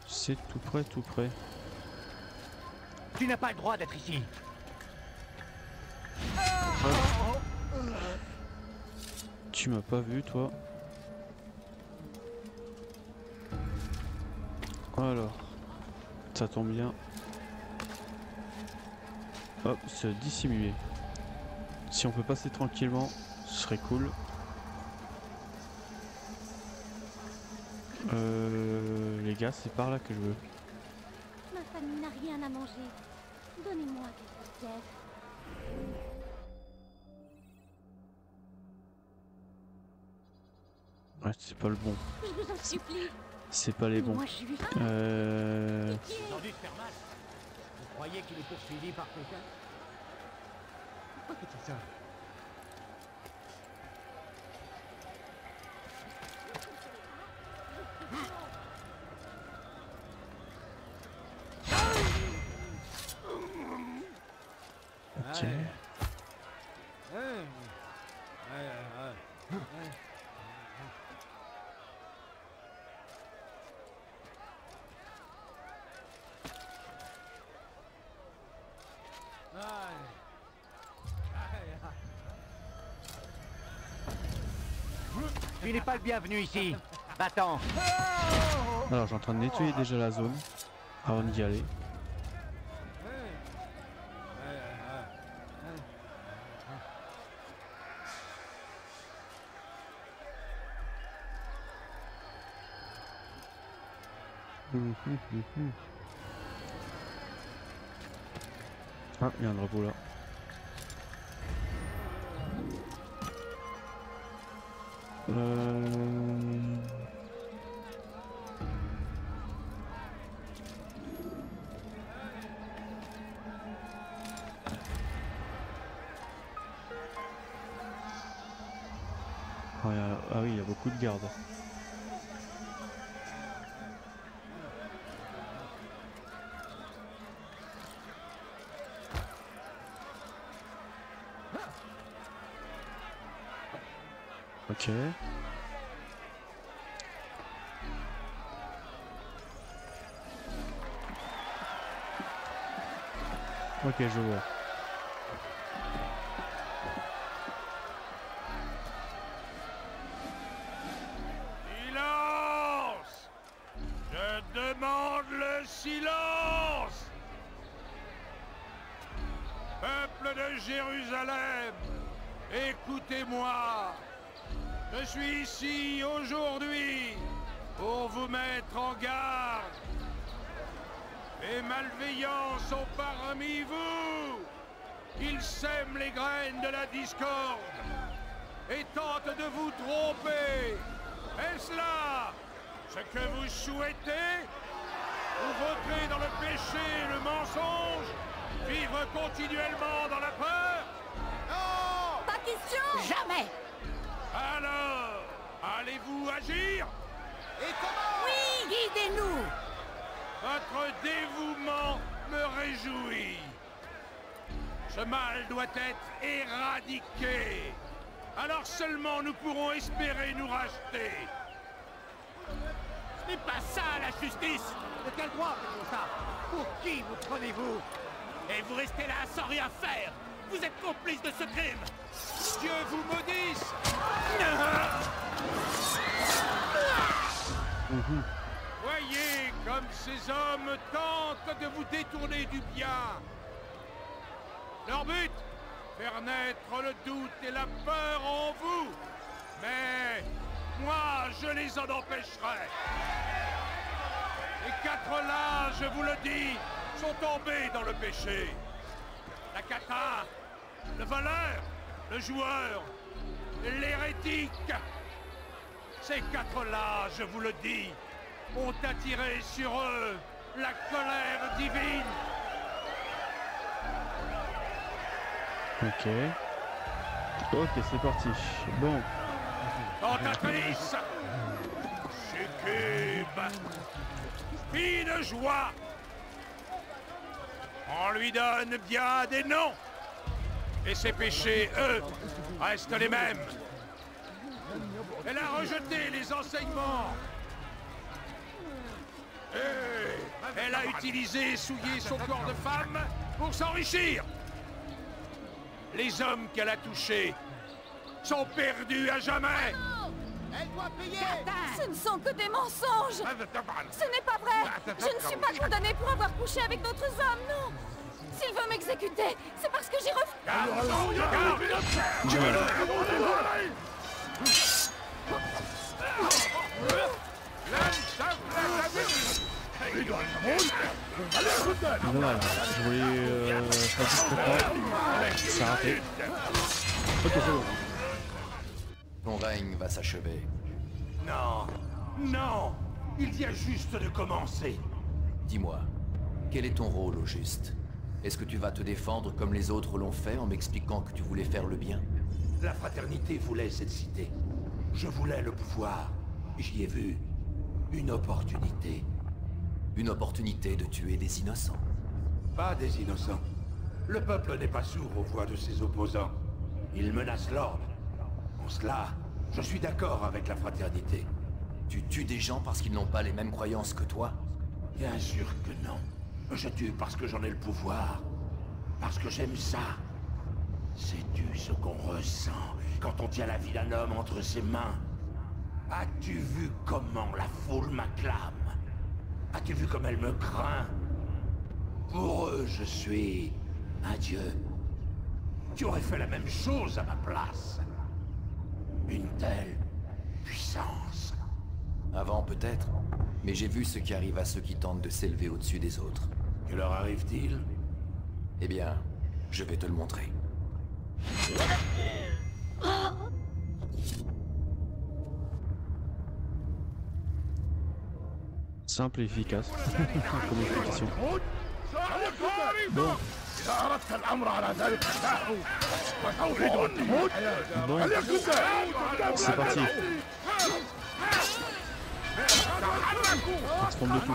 C'est tout près, tout près. Tu n'as pas le droit d'être ici. Tu m'as pas vu toi. Alors, ça tombe bien. Hop, se dissimuler. Si on peut passer tranquillement, ce serait cool. Les gars, c'est par là que je veux. Ma famille n'a rien à manger. Donnez-moi quelques pièces. Ouais, c'est pas le bon. Je vous en supplie. C'est pas les bons. Moi, je suis... J'ai entendu se faire mal. Vous croyez qu'il est poursuivi par quelqu'un? Pourquoi fais-tu ça? Ok. Tu n'es pas le bienvenu ici. Va-t'en. Alors, j'ai en train de nettoyer déjà la zone avant d'y aller. Ah, il y a un drapeau là. Ah oui, il y a beaucoup de gardes. Ok. Ok, je vois. Silence! Je demande le silence! Peuple de Jérusalem, écoutez-moi! Je suis ici aujourd'hui pour vous mettre en garde. Les malveillants sont parmi vous. Ils sèment les graines de la discorde et tentent de vous tromper. Est-ce là ce que vous souhaitez? Vous voterez dans le péché et le mensonge? Vivre continuellement dans la peur? Non! Pas question! Jamais! Alors, allez-vous agir? Et comment? Oui, guidez-nous! Votre dévouement me réjouit. Ce mal doit être éradiqué. Alors seulement nous pourrons espérer nous racheter. Ce n'est pas ça la justice! De quel droit faites-vous ça? Pour qui vous prenez-vous? Et vous restez là sans rien faire! Vous êtes complice de ce crime. Dieu vous maudisse. Voyez comme ces hommes tentent de vous détourner du bien. Leur but, faire naître le doute et la peur en vous. Mais moi, je les en empêcherai. Les 4 là, je vous le dis, sont tombés dans le péché. La cata, le voleur, le joueur, l'hérétique. Ces 4 là, je vous le dis, ont attiré sur eux la colère divine. Ok. Ok, c'est parti. Bon. Tentatrice, succube, fille de joie. On lui donne bien des noms. Et ses péchés, eux, restent les mêmes. Elle a rejeté les enseignements. Et elle a utilisé et souillé son corps de femme pour s'enrichir. Les hommes qu'elle a touchés sont perdus à jamais. Elle doit payer. Ce ne sont que des mensonges. Ce n'est pas vrai. Je ne suis pas condamnée pour avoir couché avec d'autres hommes, non. S'il veut m'exécuter, c'est parce que j'y Voilà, je voulais faire discrètement. Ça a raté. Ok, c'est bon. Ton règne va s'achever. Non, non, il vient juste de commencer. Dis-moi, quel est ton rôle au juste? Est-ce que tu vas te défendre comme les autres l'ont fait en m'expliquant que tu voulais faire le bien? La fraternité voulait cette cité. Je voulais le pouvoir. J'y ai vu une opportunité. Une opportunité de tuer des innocents. Pas des innocents. Le peuple n'est pas sourd aux voix de ses opposants. Il menace l'ordre. En cela, je suis d'accord avec la fraternité. Tu tues des gens parce qu'ils n'ont pas les mêmes croyances que toi? Bien sûr que non. Je tue parce que j'en ai le pouvoir. Parce que j'aime ça. Sais-tu ce qu'on ressent quand on tient la vie d'un homme entre ses mains? As-tu vu comment la foule m'acclame? As-tu vu comme elle me craint? Pour eux, je suis un dieu. Tu aurais fait la même chose à ma place. Une telle puissance. Avant peut-être, mais j'ai vu ce qui arrive à ceux qui tentent de s'élever au-dessus des autres. Que leur arrive-t-il? Eh bien, je vais te le montrer. Simple et efficace. Comme explication. Bon. Bon. C'est parti. On se trompe de coup.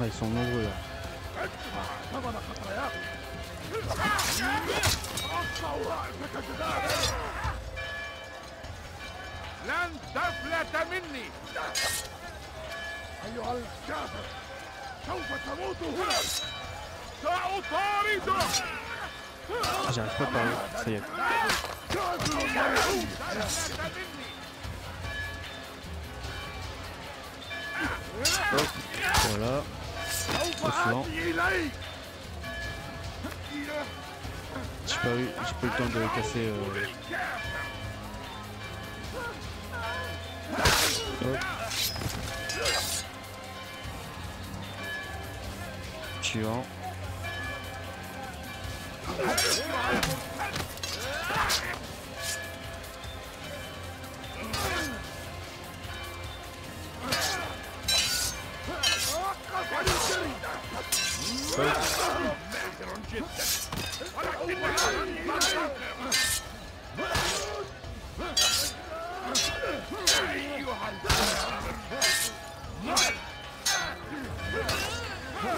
Ah, ils sont nombreux là. لن تفلت مني أيها الكافر سوف تموت هنا سأطارده. J'arrive pas à parler, ça y est. Hop, voilà. Au J'ai pas eu le temps de casser. Hop. Suivant.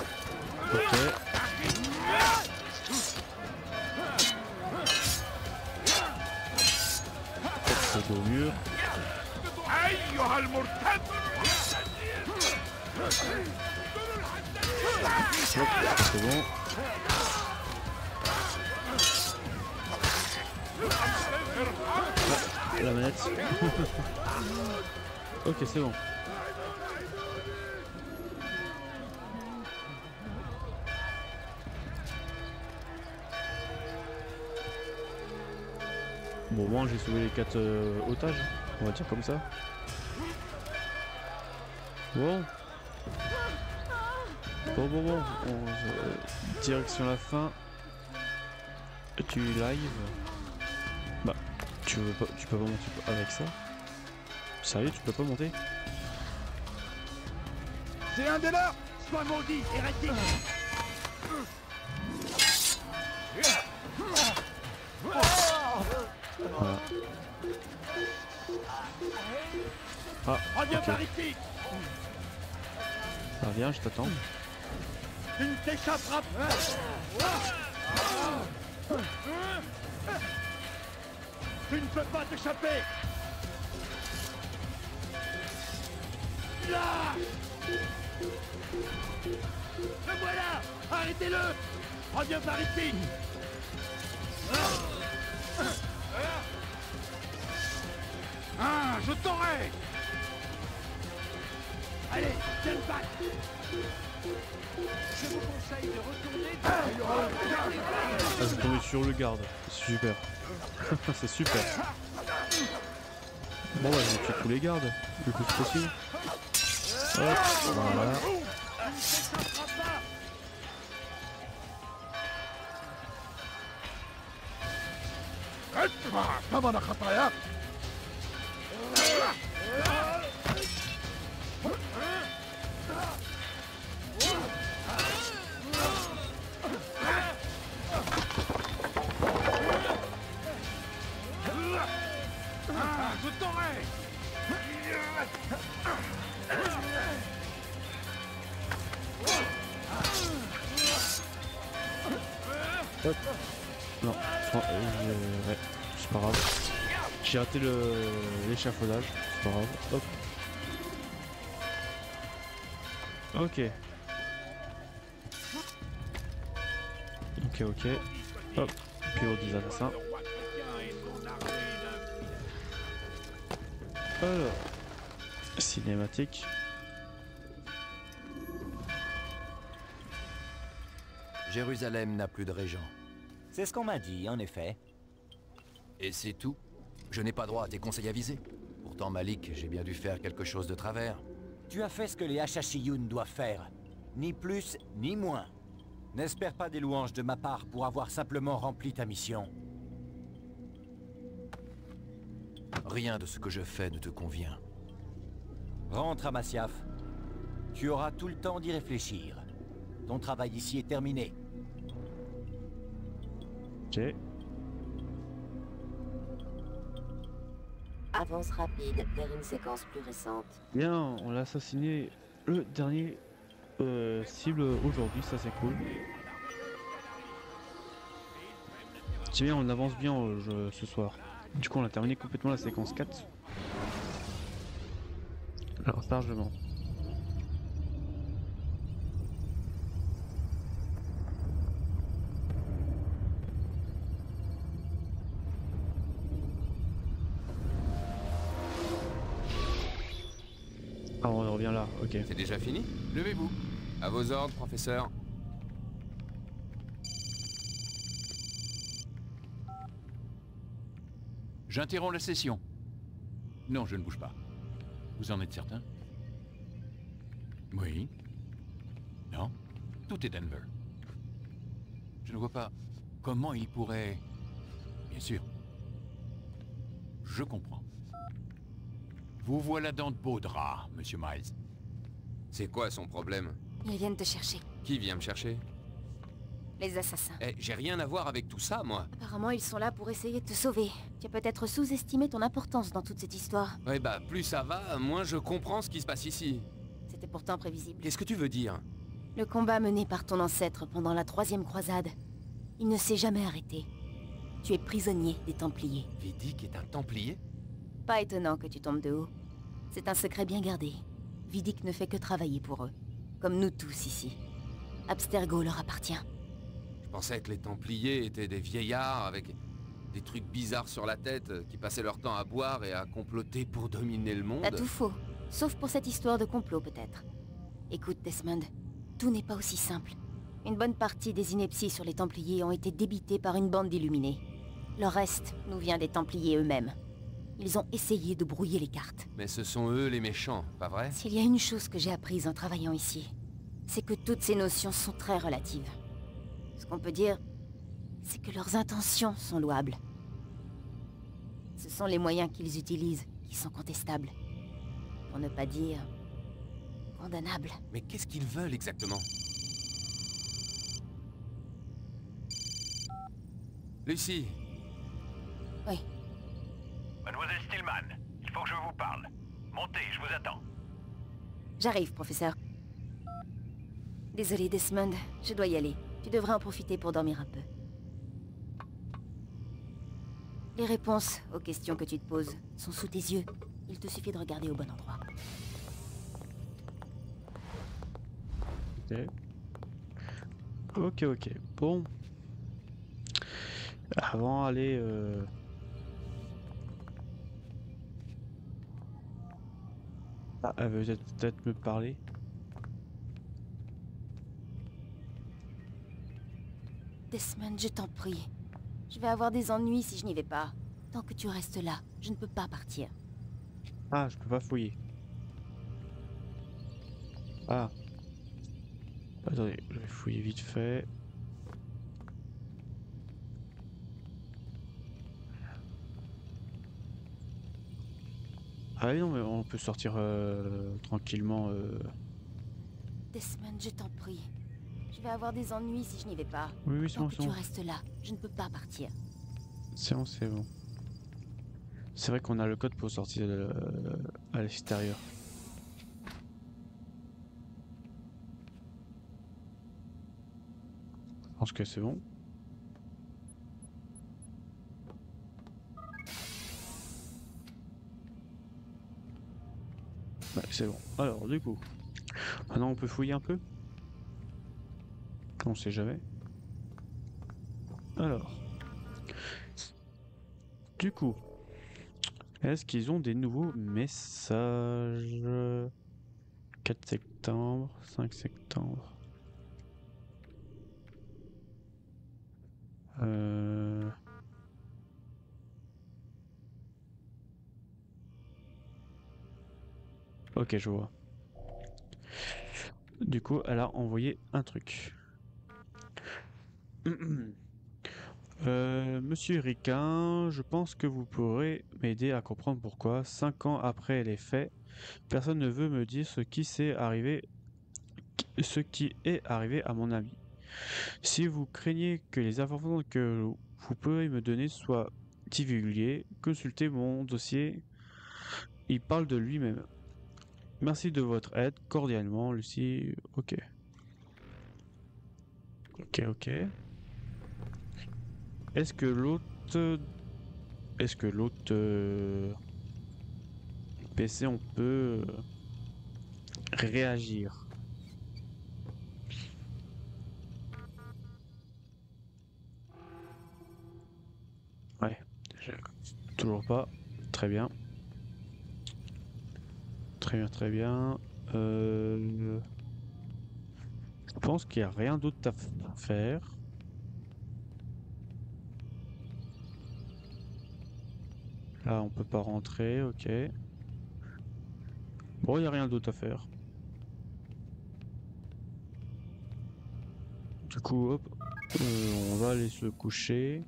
Ok. C'est au mur. Hop, c'est bon. Ah, la manette. Ok, c'est bon. Bon, moi j'ai sauvé les 4 otages, on va dire comme ça. Bon. Bon. Direction la fin. Tu live. Bah, tu peux pas monter avec ça. Sérieux, tu peux pas monter? C'est un des leurs! Sois maudit, hérétique! Voilà. Ah, ok. Ah, viens, je t'attends. Tu ne t'échapperas pas! Tu ne peux pas t'échapper! Là! Le voilà! Arrêtez-le! Reviens par ici! Ah, je t'aurai! Allez, tiens le bac! Je vous conseille de retourner... Ah, je tombé sur le garde. C'est super. C'est super. Bon bah je vais tuer tous les gardes, le plus possible. Hop, voilà. Je t'aurai! Hop. Non, ouais, c'est pas grave. J'ai raté l'échafaudage, c'est pas grave. Hop. Ok. Ok. Hop. Pure des assassins. Alors. Cinématique. Jérusalem n'a plus de régent. C'est ce qu'on m'a dit, en effet. Et c'est tout? Je n'ai pas droit à tes conseils avisés. Pourtant, Malik, j'ai bien dû faire quelque chose de travers. Tu as fait ce que les Hachashiyun doivent faire. Ni plus, ni moins. N'espère pas des louanges de ma part pour avoir simplement rempli ta mission. Rien de ce que je fais ne te convient. Rentre à Masyaf. Tu auras tout le temps d'y réfléchir. Ton travail ici est terminé. Ok. Avance rapide vers une séquence plus récente. Bien, on l'a assassiné le dernier cible aujourd'hui, ça c'est cool. C'est bien, on avance bien ce soir. Du coup on a terminé complètement la séquence 4. Alors largement. Ah on revient là, ok. C'est déjà fini? Levez-vous. À vos ordres, professeur. J'interromps la session. Non, je ne bouge pas. Vous en êtes certain? Oui. Non? Tout est Denver. Je ne vois pas comment il pourrait... Bien sûr. Je comprends. Vous voilà dans de beaux draps, monsieur Miles. C'est quoi son problème? Ils viennent te chercher. Qui vient me chercher? les assassins. Eh, j'ai rien à voir avec tout ça, moi. Apparemment, ils sont là pour essayer de te sauver. Tu as peut-être sous-estimé ton importance dans toute cette histoire. Ouais, bah, plus ça va, moins je comprends ce qui se passe ici. C'était pourtant prévisible. Qu'est-ce que tu veux dire? Le combat mené par ton ancêtre pendant la 3e croisade, il ne s'est jamais arrêté. Tu es prisonnier des Templiers. Vidic est un Templier? Pas étonnant que tu tombes de haut. C'est un secret bien gardé. Vidic ne fait que travailler pour eux. Comme nous tous ici. Abstergo leur appartient. Je pensais que les Templiers étaient des vieillards avec des trucs bizarres sur la tête qui passaient leur temps à boire et à comploter pour dominer le monde. T'as tout faux. Sauf pour cette histoire de complot, peut-être. Écoute, Desmond, tout n'est pas aussi simple. Une bonne partie des inepties sur les Templiers ont été débitées par une bande d'illuminés. Le reste nous vient des Templiers eux-mêmes. Ils ont essayé de brouiller les cartes. Mais ce sont eux les méchants, pas vrai? S'il y a une chose que j'ai apprise en travaillant ici, c'est que toutes ces notions sont très relatives. Ce qu'on peut dire, c'est que leurs intentions sont louables. Ce sont les moyens qu'ils utilisent qui sont contestables. Pour ne pas dire... condamnables. Mais qu'est-ce qu'ils veulent exactement? Lucie. Oui. Mademoiselle Stillman, il faut que je vous parle. Montez, je vous attends. J'arrive, professeur. Désolé, Desmond, je dois y aller. Tu devrais en profiter pour dormir un peu. Les réponses aux questions que tu te poses sont sous tes yeux. Il te suffit de regarder au bon endroit. Ok. Bon. Avant d'aller... Ah, elle veut peut-être me parler. Desmond, je t'en prie. Je vais avoir des ennuis si je n'y vais pas. Tant que tu restes là, je ne peux pas partir. Ah, je peux pas fouiller. Ah. Attendez, je vais fouiller vite fait. Ah oui, non, mais on peut sortir tranquillement. Desmond, je t'en prie. Je vais avoir des ennuis si je n'y vais pas. Oui, c'est Tant bon, que c'est tu bon. restes là, je ne peux pas partir. C'est bon, c'est bon. C'est vrai qu'on a le code pour sortir à l'extérieur. Je pense que c'est bon. Ouais, c'est bon. Alors, du coup, maintenant on peut fouiller un peu. On sait jamais. Alors, du coup, est-ce qu'ils ont des nouveaux messages? 4 septembre, 5 septembre. Ok, je vois. Du coup, elle a envoyé un truc. Monsieur Riquin, je pense que vous pourrez m'aider à comprendre pourquoi, 5 ans après les faits, personne ne veut me dire ce qui est arrivé à mon ami. Si vous craignez que les informations que vous pouvez me donner soient divulguées, consultez mon dossier. Il parle de lui-même. Merci de votre aide, cordialement, Lucie. Ok. Ok. Est-ce que l'autre PC on peut réagir? Ouais, toujours pas. Très bien. Très bien. Je pense qu'il n'y a rien d'autre à faire. Là, on peut pas rentrer, ok. Bon, il n'y a rien d'autre à faire. Du coup, hop, on va aller se coucher.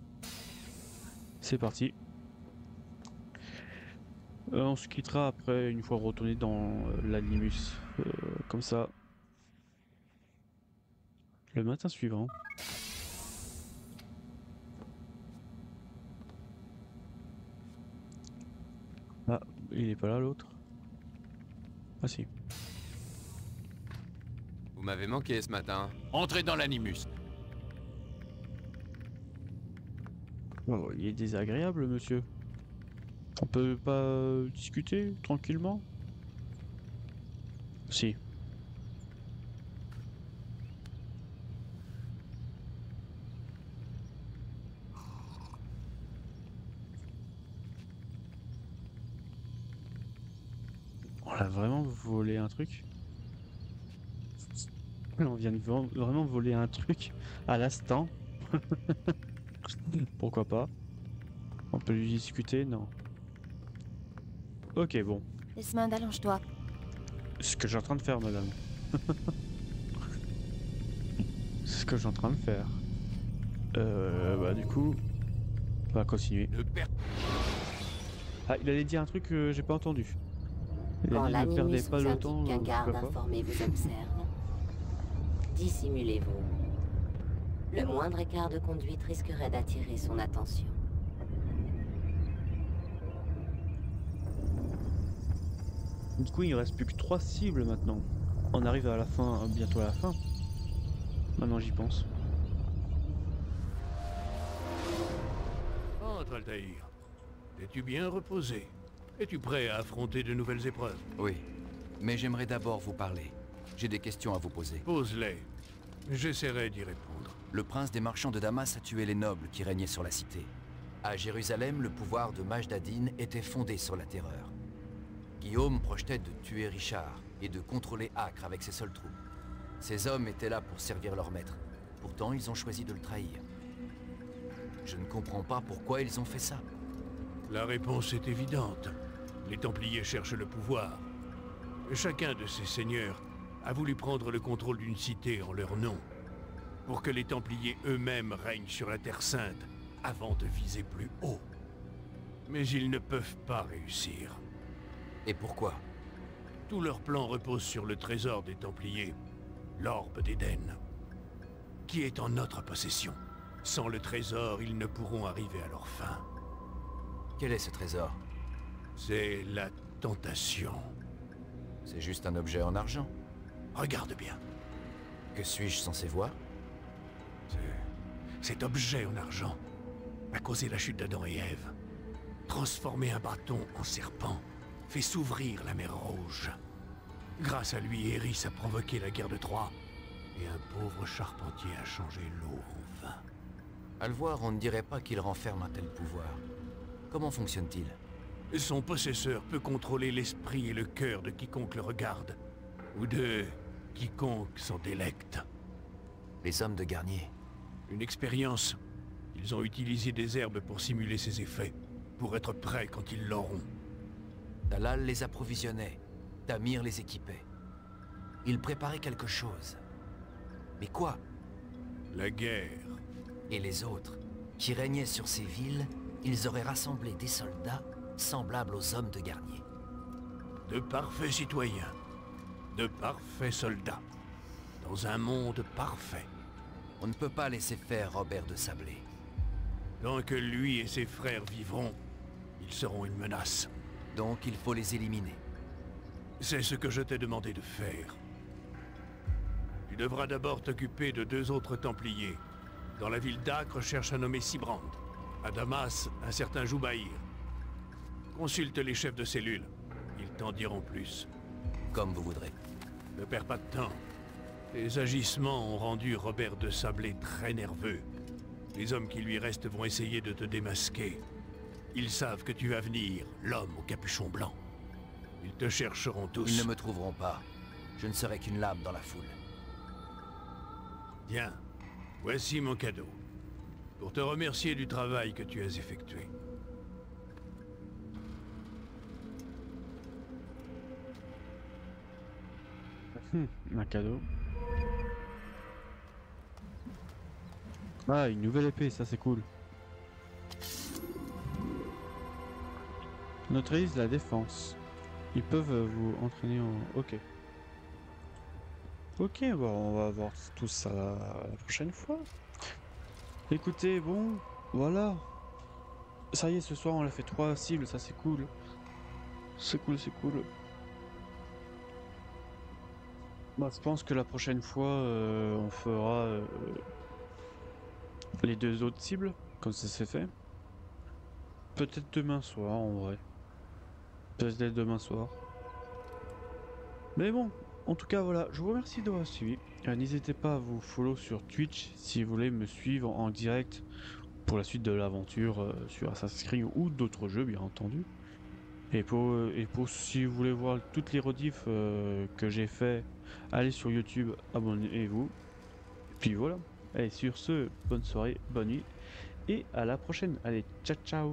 C'est parti. On se quittera après, une fois retourné dans l'Animus. Comme ça. Le matin suivant. Il est pas là l'autre. Ah si. Vous m'avez manqué ce matin. Entrez dans l'animus. Oh, il est désagréable, monsieur. On peut pas discuter tranquillement? Si. On a vraiment volé un truc? On vient de vraiment voler un truc à l'instant. Pourquoi pas? On peut lui discuter? Non. Ok, bon. Desmond, allonge-toi. C'est ce que j'ai en train de faire, madame. C'est ce que j'ai en train de faire. Bah du coup, on va continuer. Ah, il allait dire un truc que j'ai pas entendu. Il Quand a dit ne perdez l'animus pas vous le indique temps. qu'un garde pourquoi pas. informé vous observe, dissimulez-vous. Le moindre écart de conduite risquerait d'attirer son attention. Du coup, il ne reste plus que 3 cibles maintenant. On arrive à la fin, bientôt à la fin. Maintenant, j'y pense. Entre, Altaïr. Es-tu bien reposé? Es-tu prêt à affronter de nouvelles épreuves? Oui, mais j'aimerais d'abord vous parler. J'ai des questions à vous poser. Pose-les. J'essaierai d'y répondre. Le prince des marchands de Damas a tué les nobles qui régnaient sur la cité. À Jérusalem, le pouvoir de Majd ad-Din était fondé sur la terreur. Guillaume projetait de tuer Richard et de contrôler Acre avec ses seules troupes. Ces hommes étaient là pour servir leur maître. Pourtant, ils ont choisi de le trahir. Je ne comprends pas pourquoi ils ont fait ça. La réponse est évidente. Les Templiers cherchent le pouvoir. Chacun de ces seigneurs a voulu prendre le contrôle d'une cité en leur nom, pour que les Templiers eux-mêmes règnent sur la Terre Sainte avant de viser plus haut. Mais ils ne peuvent pas réussir. Et pourquoi? Tout leur plan repose sur le trésor des Templiers, l'Orbe d'Éden, qui est en notre possession. Sans le trésor, ils ne pourront arriver à leur fin. Quel est ce trésor? C'est la tentation. C'est juste un objet en argent. Regarde bien. Que suis-je censé voir? Cet objet en argent a causé la chute d'Adam et Ève, transformé un bâton en serpent, fait s'ouvrir la mer Rouge. Grâce à lui, Eris a provoqué la guerre de Troie, et un pauvre charpentier a changé l'eau en vin. À le voir, on ne dirait pas qu'il renferme un tel pouvoir. Comment fonctionne-t-il? Son possesseur peut contrôler l'esprit et le cœur de quiconque le regarde, ou de quiconque s'en délecte. Les hommes de Garnier. Une expérience. Ils ont utilisé des herbes pour simuler ses effets, pour être prêts quand ils l'auront. Talal les approvisionnait, Tamir les équipait. Ils préparaient quelque chose. Mais quoi? La guerre. Et les autres, qui régnaient sur ces villes, ils auraient rassemblé des soldats semblables aux hommes de Garnier. De parfaits citoyens, de parfaits soldats, dans un monde parfait. On ne peut pas laisser faire Robert de Sablé. Tant que lui et ses frères vivront, ils seront une menace. Donc il faut les éliminer. C'est ce que je t'ai demandé de faire. Tu devras d'abord t'occuper de 2 autres Templiers. Dans la ville d'Acre, cherche un nommé Sibrand. À Damas, un certain Joubaïr. Consulte les chefs de cellule. Ils t'en diront plus. Comme vous voudrez. Ne perds pas de temps. Tes agissements ont rendu Robert de Sablé très nerveux. Les hommes qui lui restent vont essayer de te démasquer. Ils savent que tu vas venir, l'homme au capuchon blanc. Ils te chercheront tous. Ils ne me trouveront pas. Je ne serai qu'une lame dans la foule. Bien. Voici mon cadeau. Pour te remercier du travail que tu as effectué. Un cadeau. Ah, une nouvelle épée, ça c'est cool. Neutralise la défense. Ils peuvent vous entraîner en... Ok. Ok, bon, on va voir tout ça la prochaine fois. Écoutez, bon, voilà. Ça y est, ce soir on a fait 3 cibles, ça c'est cool. C'est cool, c'est cool. Bah, je pense que la prochaine fois, on fera les 2 autres cibles, comme ça s'est fait. Peut-être demain soir, en vrai. Peut-être demain soir. Mais bon, en tout cas, voilà, je vous remercie d'avoir suivi. N'hésitez pas à vous follow sur Twitch si vous voulez me suivre en direct pour la suite de l'aventure sur Assassin's Creed ou d'autres jeux, bien entendu. Et pour si vous voulez voir toutes les rediffs que j'ai fait, allez sur YouTube, abonnez-vous. Puis voilà. Allez, sur ce, bonne soirée, bonne nuit et à la prochaine. Allez, ciao ciao.